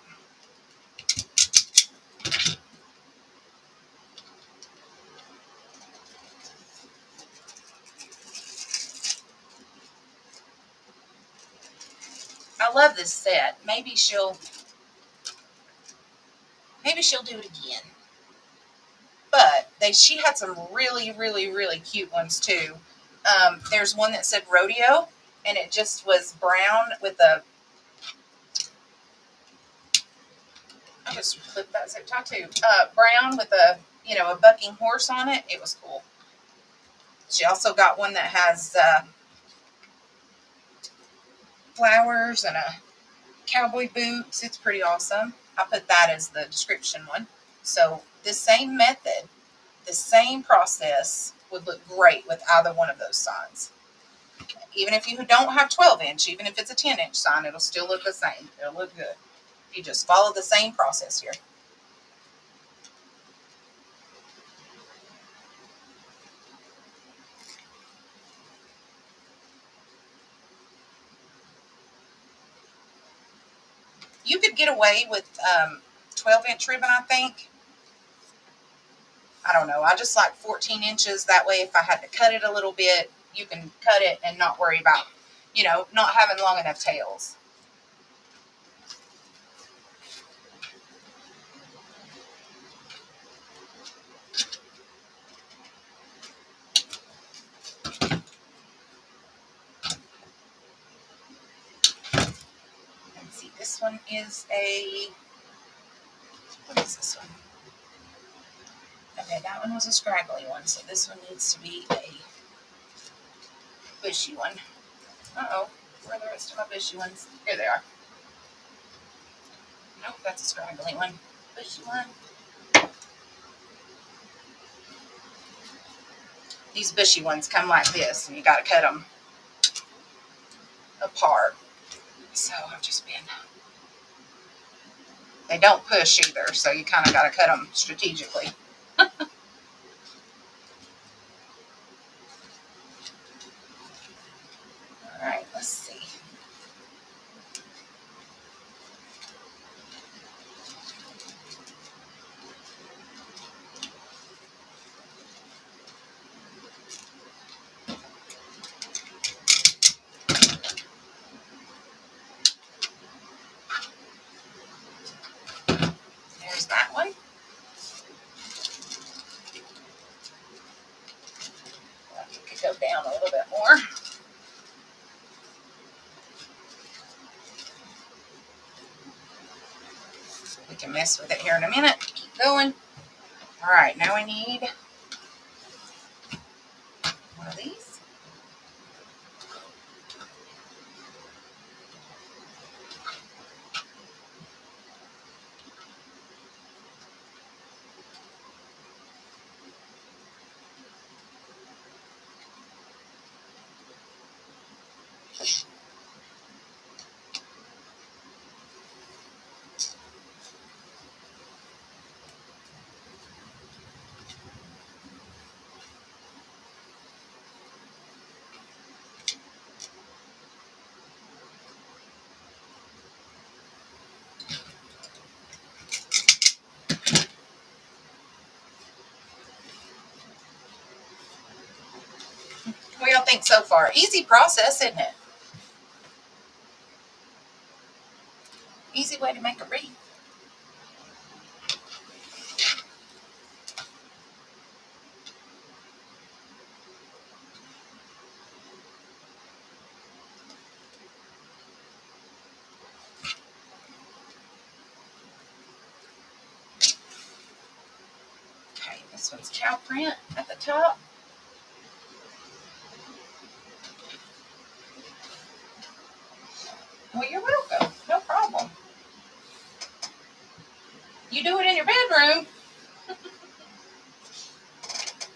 I love this set. Maybe she'll do it again. But she had some really, really, really cute ones too. There's one that said rodeo, and it just was brown with a, I just flipped that zip tie too. Brown with a, a bucking horse on it. It was cool. She also got one that has flowers and a cowboy boots. It's pretty awesome. I put that as the description one. So the same method, the same process would look great with either one of those signs. Even if you don't have 12-inch, even if it's a 10-inch sign, it'll still look the same. It'll look good. You just follow the same process here. You could get away with 12-inch ribbon, I think. I don't know. I just like 14 inches. That way, if I had to cut it a little bit, you can cut it and not worry about, not having long enough tails. Let's see. This one is a, what is this one? Okay, that one was a scraggly one, so this one needs to be a bushy one. Uh-oh, where are the rest of my bushy ones? Here they are. Nope, that's a scraggly one. Bushy one. These bushy ones come like this, and you got to cut them apart. So I've just been, they don't push either, so you kind of got to cut them strategically. All right, let's see. There's that one. I think it could go down a little bit more. We can mess with it here in a minute. Keep going. All right, now we need one of these. What do y'all think so far? Easy process, isn't it? Easy way to make a wreath. Okay, this one's cow print at the top. Well, you're welcome. You do it in your bedroom.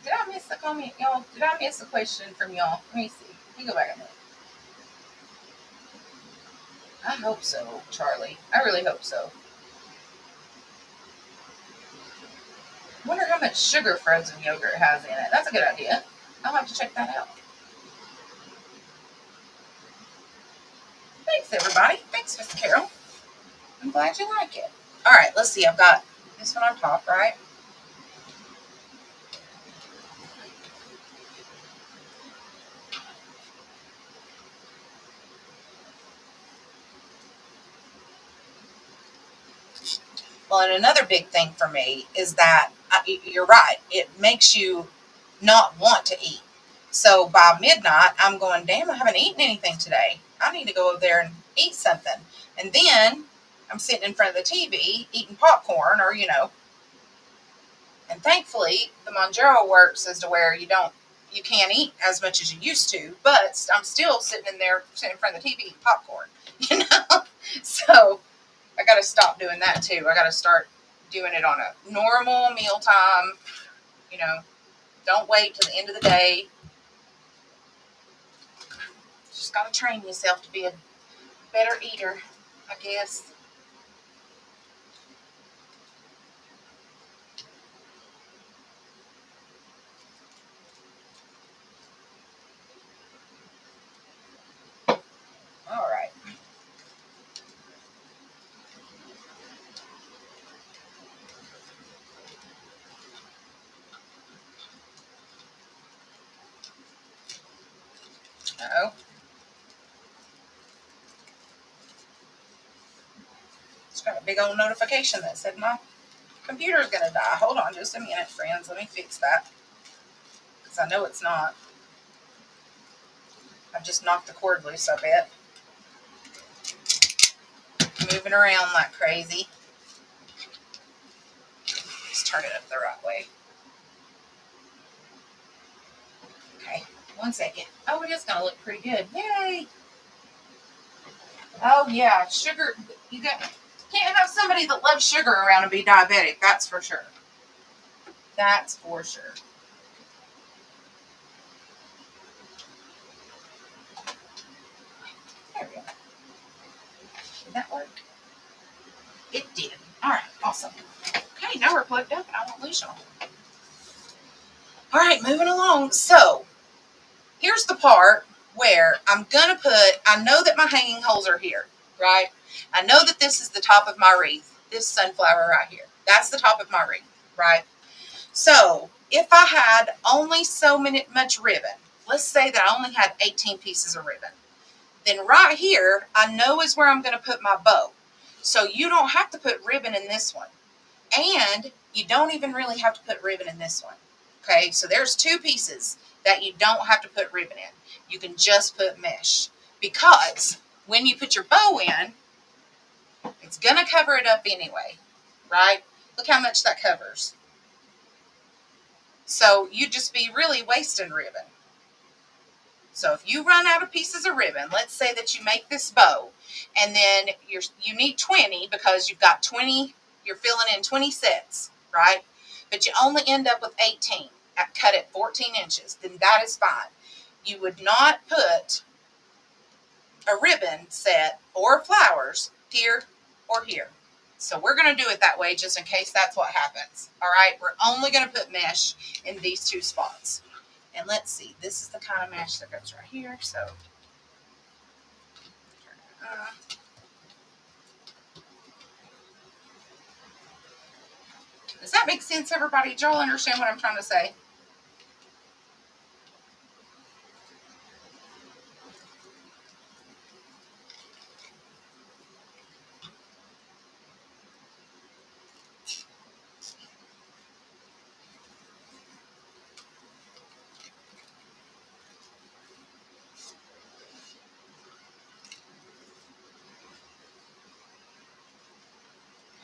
Did I miss the comment, y'all? Did I miss a question from y'all? Let me see. Let me go back a minute. I hope so, Charlie. I really hope so. I wonder how much sugar frozen yogurt has in it. That's a good idea. I'll have to check that out. Thanks, everybody. Thanks, Miss Carol. I'm glad you like it. All right, let's see. I've got this one on top, right? Well, and another big thing for me is that you're right. It makes you not want to eat. So by midnight, I'm going, damn, I haven't eaten anything today. I need to go over there and eat something. And then I'm sitting in front of the TV eating popcorn or, and thankfully the Monjaro works as to where you can't eat as much as you used to, but I'm still sitting in front of the TV eating popcorn, So I got to stop doing that too. I got to start doing it on a normal mealtime, don't wait till the end of the day. Just got to train yourself to be a better eater, I guess. All right. Uh-oh. Just got a big old notification that said my computer's going to die. Hold on just a minute, friends. Let me fix that. Because I know it's not. I just knocked the cord loose, I bet. Moving around like crazy. Let's turn it up the right way. Okay, 1 second. Oh, it is going to look pretty good. Yay! Oh, yeah, sugar. Can't have somebody that loves sugar around and be diabetic. That's for sure. That's for sure. There we go. Did that work? It did. All right, awesome. Okay, now we're plugged up and I won't lose y'all. All right, moving along. So, here's the part where I'm going to I know that my hanging holes are here, right? I know that this is the top of my wreath, this sunflower right here. That's the top of my wreath, right? So, if I had only much ribbon, let's say that I only had 18 pieces of ribbon, then right here, I know is where I'm going to put my bow. So you don't have to put ribbon in this one. And you don't even really have to put ribbon in this one. Okay, so there's 2 pieces that you don't have to put ribbon in. You can just put mesh. Because when you put your bow in, it's going to cover it up anyway, right? Look how much that covers. So you'd just be really wasting ribbon. So if you run out of pieces of ribbon, let's say that you make this bow, and then you need 20 because you've got 20, you're filling in 20 sets, right? But you only end up with 18, cut at 14 inches, then that is fine. You would not put a ribbon set or flowers here or here. So we're going to do it that way just in case that's what happens. All right, we're only going to put mesh in these 2 spots. And let's see, this is the kind of mesh that goes right here. So turn it on. Does that make sense, everybody? Did y'all understand what I'm trying to say?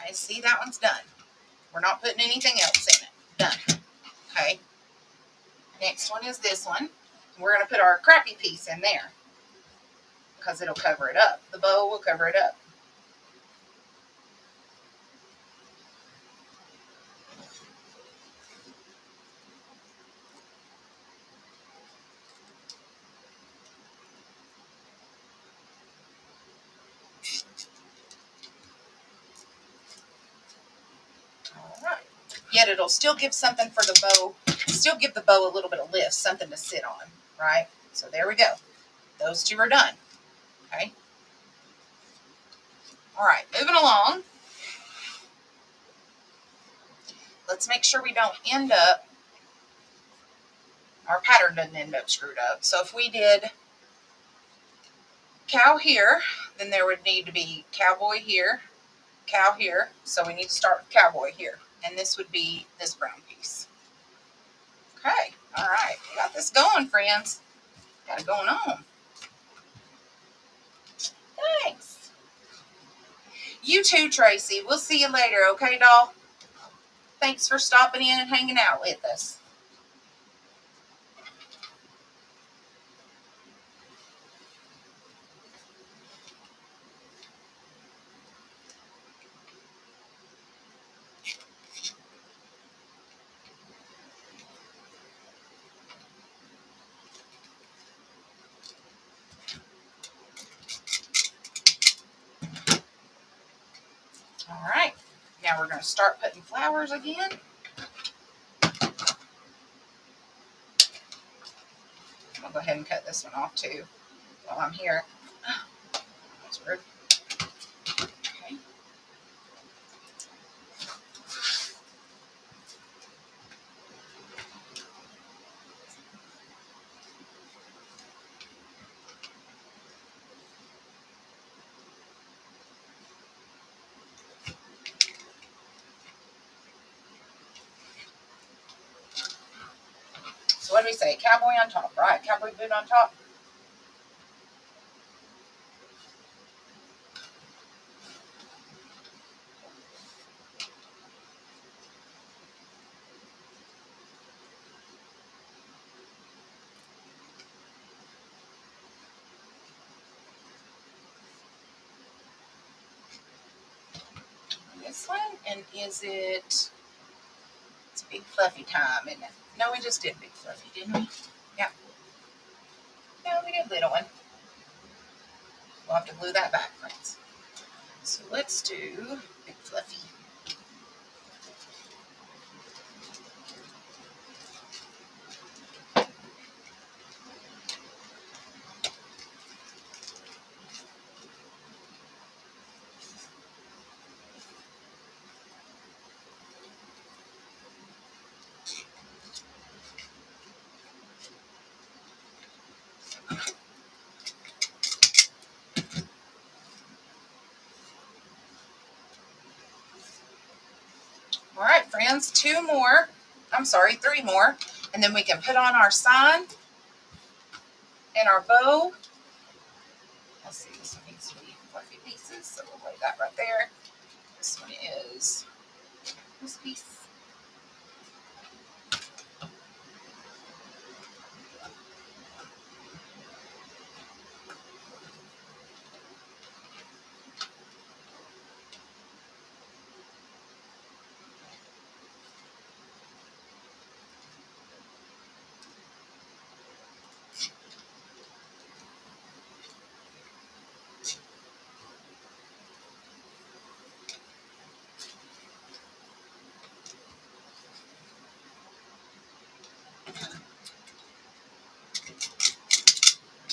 Okay, see, that one's done. We're not putting anything else in it. Done. Okay. Next one is this one. We're going to put our crappy piece in there because it'll cover it up. The bow will cover it up. yet it'll still give something for the bow, still give the bow a little bit of lift, something to sit on, right? So there we go. Those two are done, okay? All right, moving along. Let's make sure we don't end up, our pattern doesn't end up screwed up. So if we did cow here, then there would need to be cowboy here, cow here. So we need to start with cowboy here. And this would be this brown piece. Okay, all right. We got this going, friends. Got it going on. Thanks. You too, Tracy. We'll see you later, okay, doll? Thanks for stopping in and hanging out with us. All right. Now we're going to start putting flowers again. I'll go ahead and cut this one off too while I'm here. That's weird. Okay. So what do we say? Cowboy on top, right? Cowboy boot on top. This one, and is it? It's big fluffy time, isn't it? No, we just did big fluffy, didn't we? Yeah. No, we did little one. We'll have to glue that back, friends. So let's do big fluffy. All right, friends, three more, and then we can put on our sign and our bow. Let's see, this one needs to be fluffy pieces, so we'll lay that right there. This one is this piece.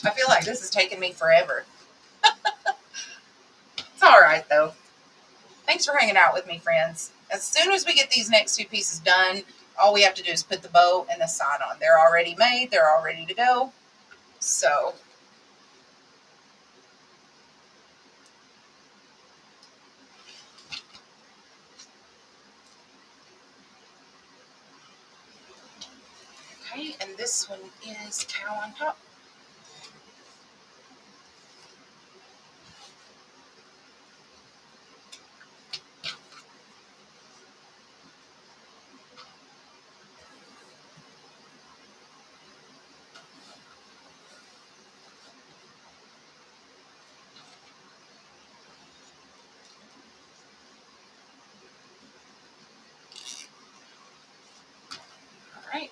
I feel like this is taking me forever. It's all right, though. Thanks for hanging out with me, friends. As soon as we get these next two pieces done, all we have to do is put the bow and the sign on. They're already made. They're all ready to go. So, okay, and this one is cow on top. All right.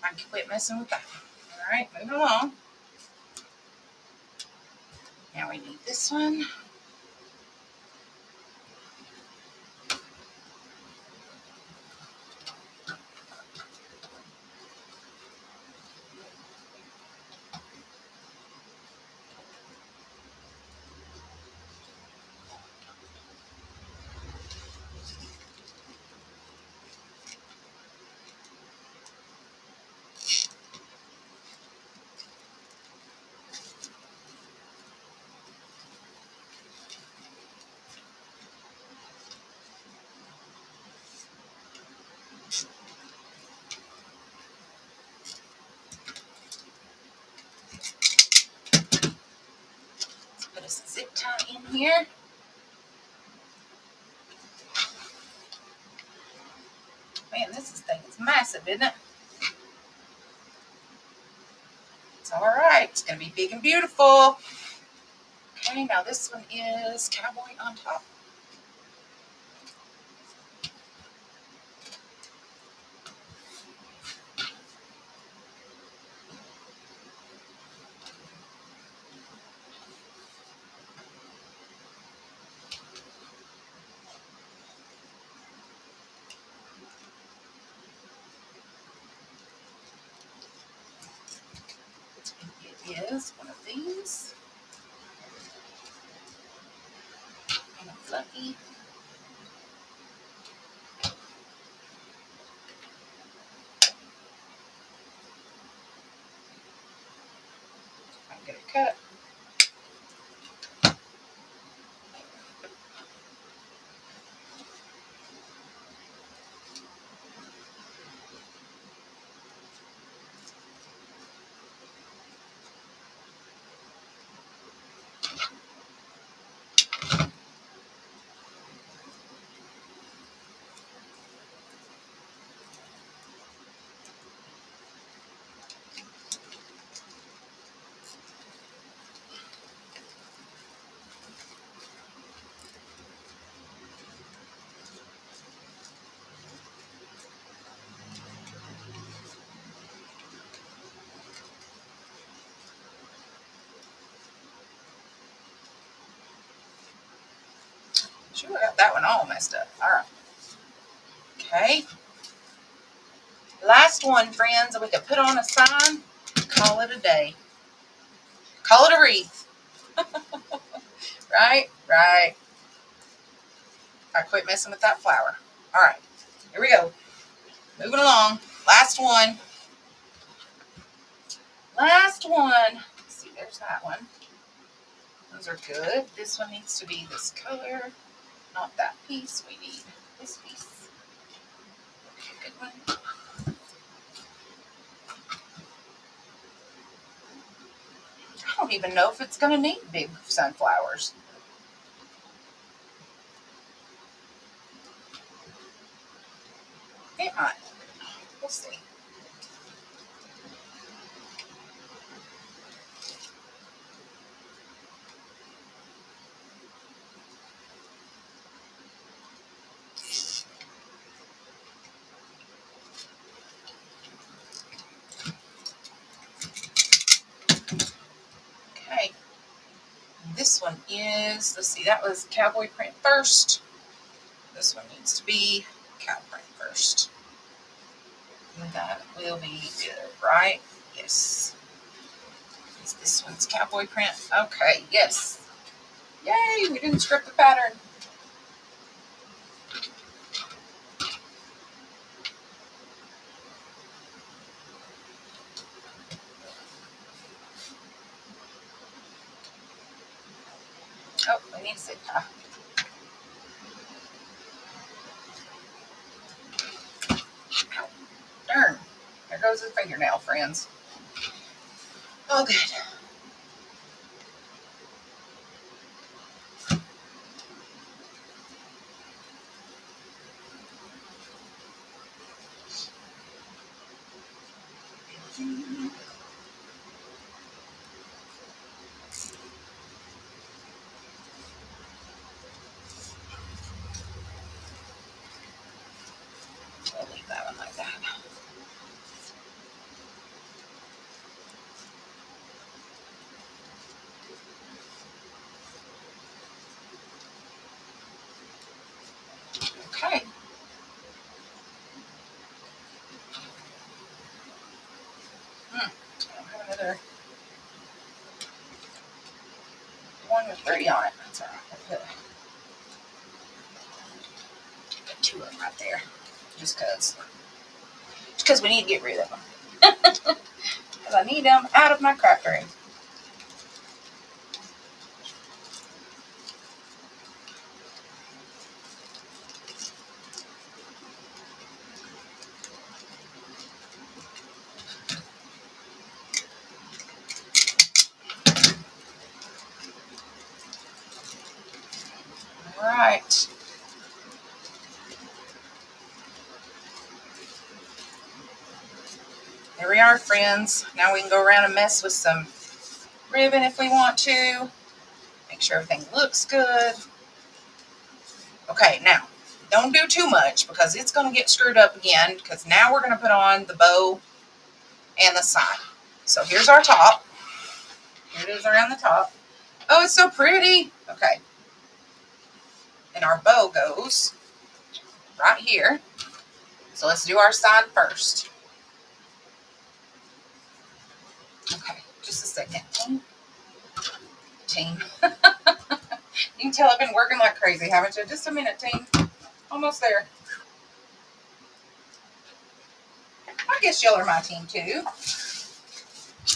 I can quit messing with that. All right, moving along. Now we need this one. Put a zip tie in here. Man, this thing is massive, isn't it? It's all right. It's going to be big and beautiful. Okay, now this one is Cowboy on top. It is one of these. Kind of fluffy. I'm going to cut. Sure, I got that one all messed up. All right. Okay. Last one, friends, we could put on a sign, call it a day. Call it a wreath. Right? Right. I quit messing with that flower. All right. Here we go. Moving along. Last one. Last one. Let's see, there's that one. Those are good. This one needs to be this color. Not that piece. We need this piece. Okay, good one. I don't even know if it's going to need big sunflowers. It might. We'll see. Okay. This one is, let's see, that was Cowboy print first. This one needs to be cow print first. And that will be good, right? Yes. This one's Cowboy print. Okay, yes. Yay, we didn't script the pattern. Oh, we need to zip tie. Ow, darn. There goes the fingernail, friends. Oh, good. We'll leave that one like that. Okay. I don't have another one with 3 on it. That's all right. Put 2 of them right there. Just because we need to get rid of them. Because I need them out of my craft room. All right. There we are, friends. Now we can go around and mess with some ribbon if we want to. Make sure everything looks good. Okay, now, don't do too much because it's going to get screwed up again, because now we're going to put on the bow and the sign. So here's our top. Here it is around the top. Oh, it's so pretty. Okay. And our bow goes right here. So let's do our sign first. Okay, just a second. Team. You can tell I've been working like crazy, haven't you? Just a minute, team. Almost there. I guess y'all are my team too.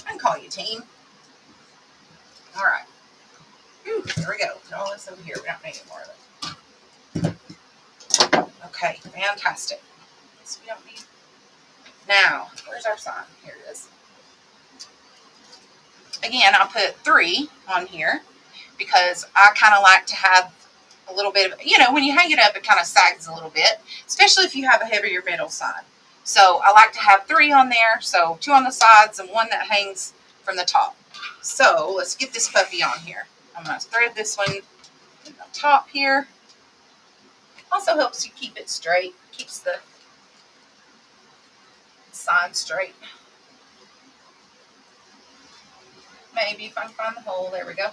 I can call you team. All right. Ooh, there we go. Put all this over here. We don't need any more of it. Okay, fantastic. So we don't need. Now, where's our sign? Here it is. Again, I'll put 3 on here because I kind of like to have a little bit of, when you hang it up, it kind of sags a little bit, especially if you have a heavier middle side. So I like to have 3 on there. So 2 on the sides and 1 that hangs from the top. So let's get this puppy on here. I'm going to thread this one in the top here. Also helps you keep it straight. Keeps the side straight. Maybe if I can find the hole. There we go.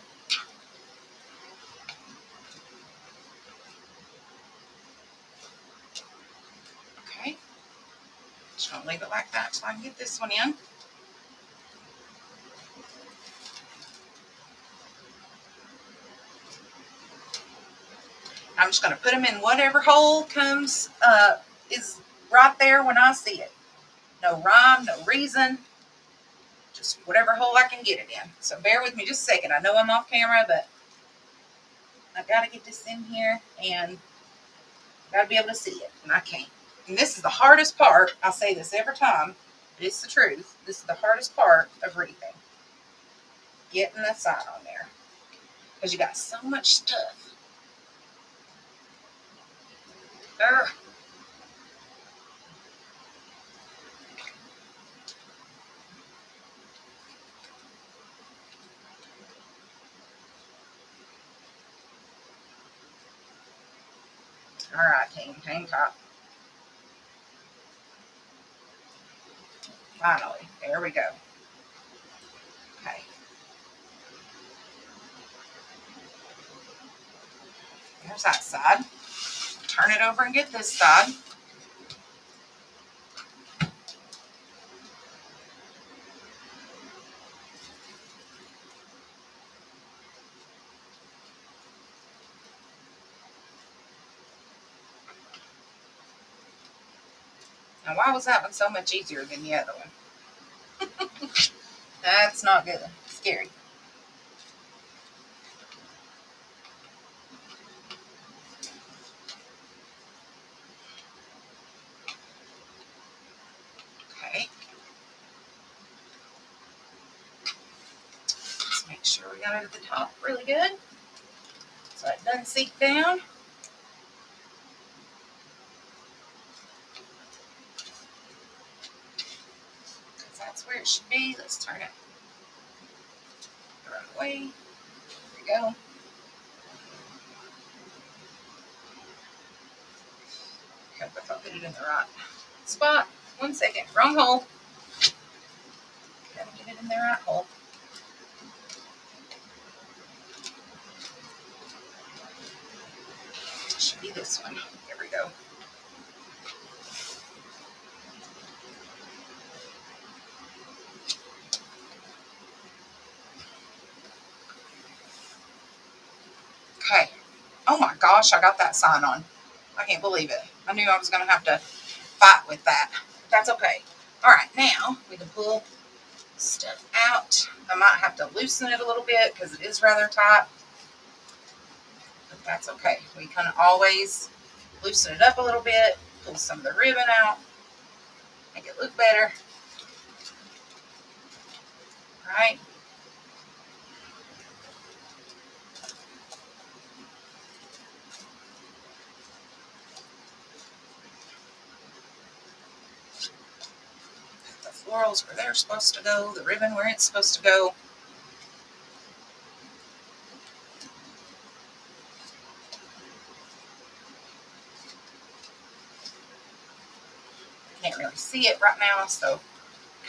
Okay. Just going to leave it like that so I can get this one in. I'm just going to put them in whatever hole comes, is right there when I see it. No rhyme, no reason. Just whatever hole I can get it in. So bear with me just a second. I know I'm off camera, but I've got to get this in here and got to be able to see it. And I can't. And this is the hardest part. I say this every time, but it's the truth. This is the hardest part of wreathing. Getting the sign on there. Because you got so much stuff. Ugh. All right, team, hang tight. Finally, there we go. Okay. There's that side. Turn it over and get this side. Now, why was that one so much easier than the other one? That's not good. Scary. Okay. Let's make sure we got it at the top really good so it doesn't seep down. Because that's where it should be. Let's turn it the right way. There we go. Hope if I put it in the right spot. 1 second. Wrong hole. Gotta get it in the right hole. be this one. There we go. Okay. Oh my gosh, I got that sign on. I can't believe it. I knew I was going to have to fight with that. That's okay. All right, now we can pull stuff out. I might have to loosen it a little bit because it is rather tight. But that's okay. We can always loosen it up a little bit, pull some of the ribbon out, make it look better. All right. The florals where they're supposed to go, the ribbon where it's supposed to go. Can't really see it right now, so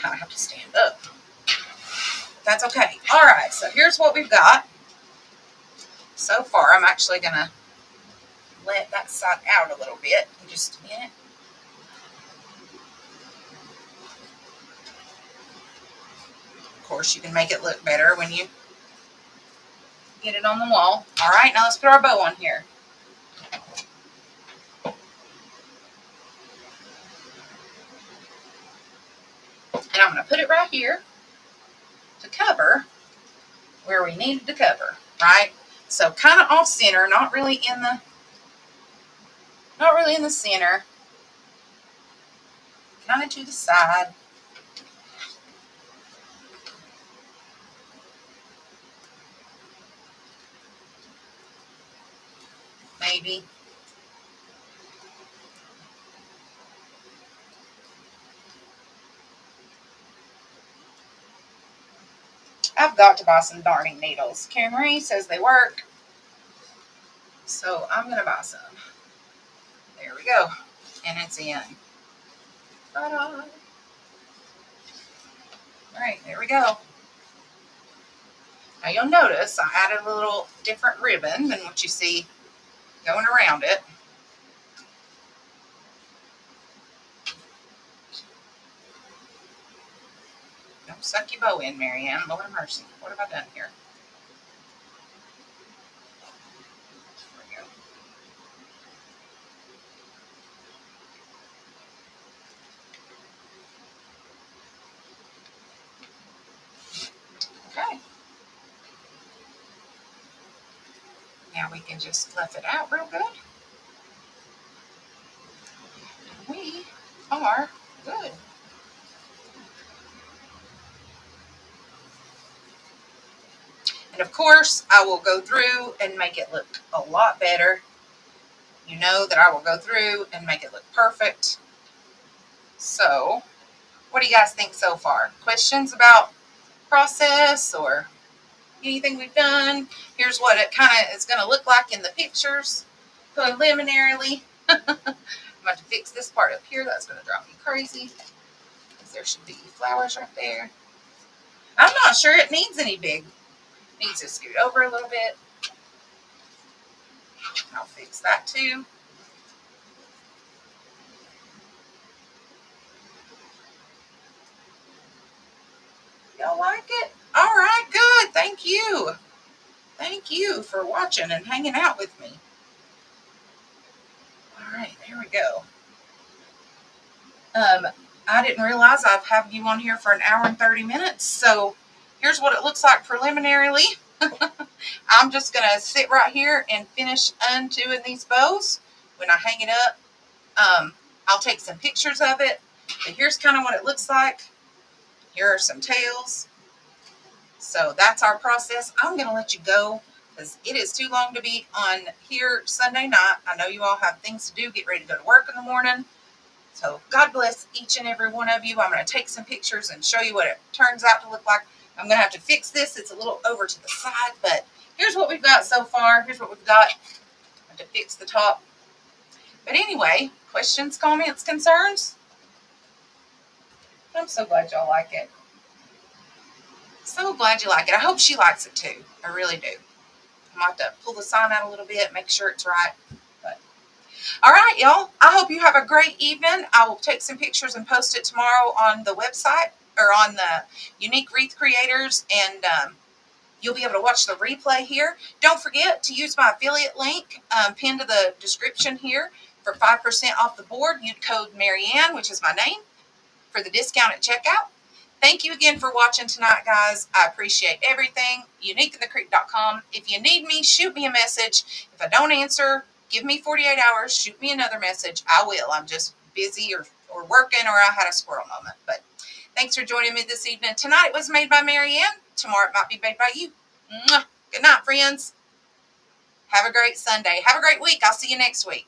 kind of have to stand up. That's okay. All right, so here's what we've got. So far, I'm actually going to let that side out a little bit in just a minute. Of course, you can make it look better when you get it on the wall. All right, now let's put our bow on here. And I'm going to put it right here to cover where we needed to cover, right? So kind of off center, not really in the center. Kind of to the side. Maybe. I've got to buy some darning needles. Karen Marie says they work. So I'm going to buy some. There we go. And it's in. Ta-da. All right, there we go. Now you'll notice I added a little different ribbon than what you see going around it. Don't suck your bow in, Marianne. Lord have mercy. What have I done here? There we go. Okay. Now we can just fluff it out real good. We are good. And of course, I will go through and make it look a lot better. You know that I will go through and make it look perfect. So, what do you guys think so far? Questions about process or anything we've done? Here's what it kind of is going to look like in the pictures preliminarily. I'm about to fix this part up here. That's going to drive me crazy because there should be flowers right there. I'm not sure it needs any big. It needs to scoot over a little bit. I'll fix that too. Y'all like it? All right, good. Thank you. Thank you for watching and hanging out with me. All right, there we go. I didn't realize I've had you on here for an hour and 30 minutes. So here's what it looks like preliminarily. I'm just going to sit right here and finish undoing these bows. When I hang it up, I'll take some pictures of it. But here's kind of what it looks like. Here are some tails. So that's our process. I'm going to let you go because it is too long to be on here Sunday night. I know you all have things to do. Get ready to go to work in the morning. So God bless each and every one of you. I'm going to take some pictures and show you what it turns out to look like. I'm going to have to fix this. It's a little over to the side, but here's what we've got so far. Here's what we've got. I have to fix the top. But anyway, questions, comments, concerns? I'm so glad y'all like it. So glad you like it. I hope she likes it too. I really do. I might have to pull the sign out a little bit, make sure it's right. But All right, y'all. I hope you have a great evening. I will take some pictures and post it tomorrow on the website or on the Unique Wreath Creators, and you'll be able to watch the replay here. Don't forget to use my affiliate link pinned to the description here for 5% off the board. Use code Marianne, which is my name, for the discount at checkout. Thank you again for watching tonight, guys. I appreciate everything. UniqueInTheCreek.com. If you need me, shoot me a message. If I don't answer, give me 48 hours. Shoot me another message. I will. I'm just busy or working, or I had a squirrel moment. But thanks for joining me this evening. Tonight it was made by Marianne. Tomorrow it might be made by you. Mwah. Good night, friends. Have a great Sunday. Have a great week. I'll see you next week.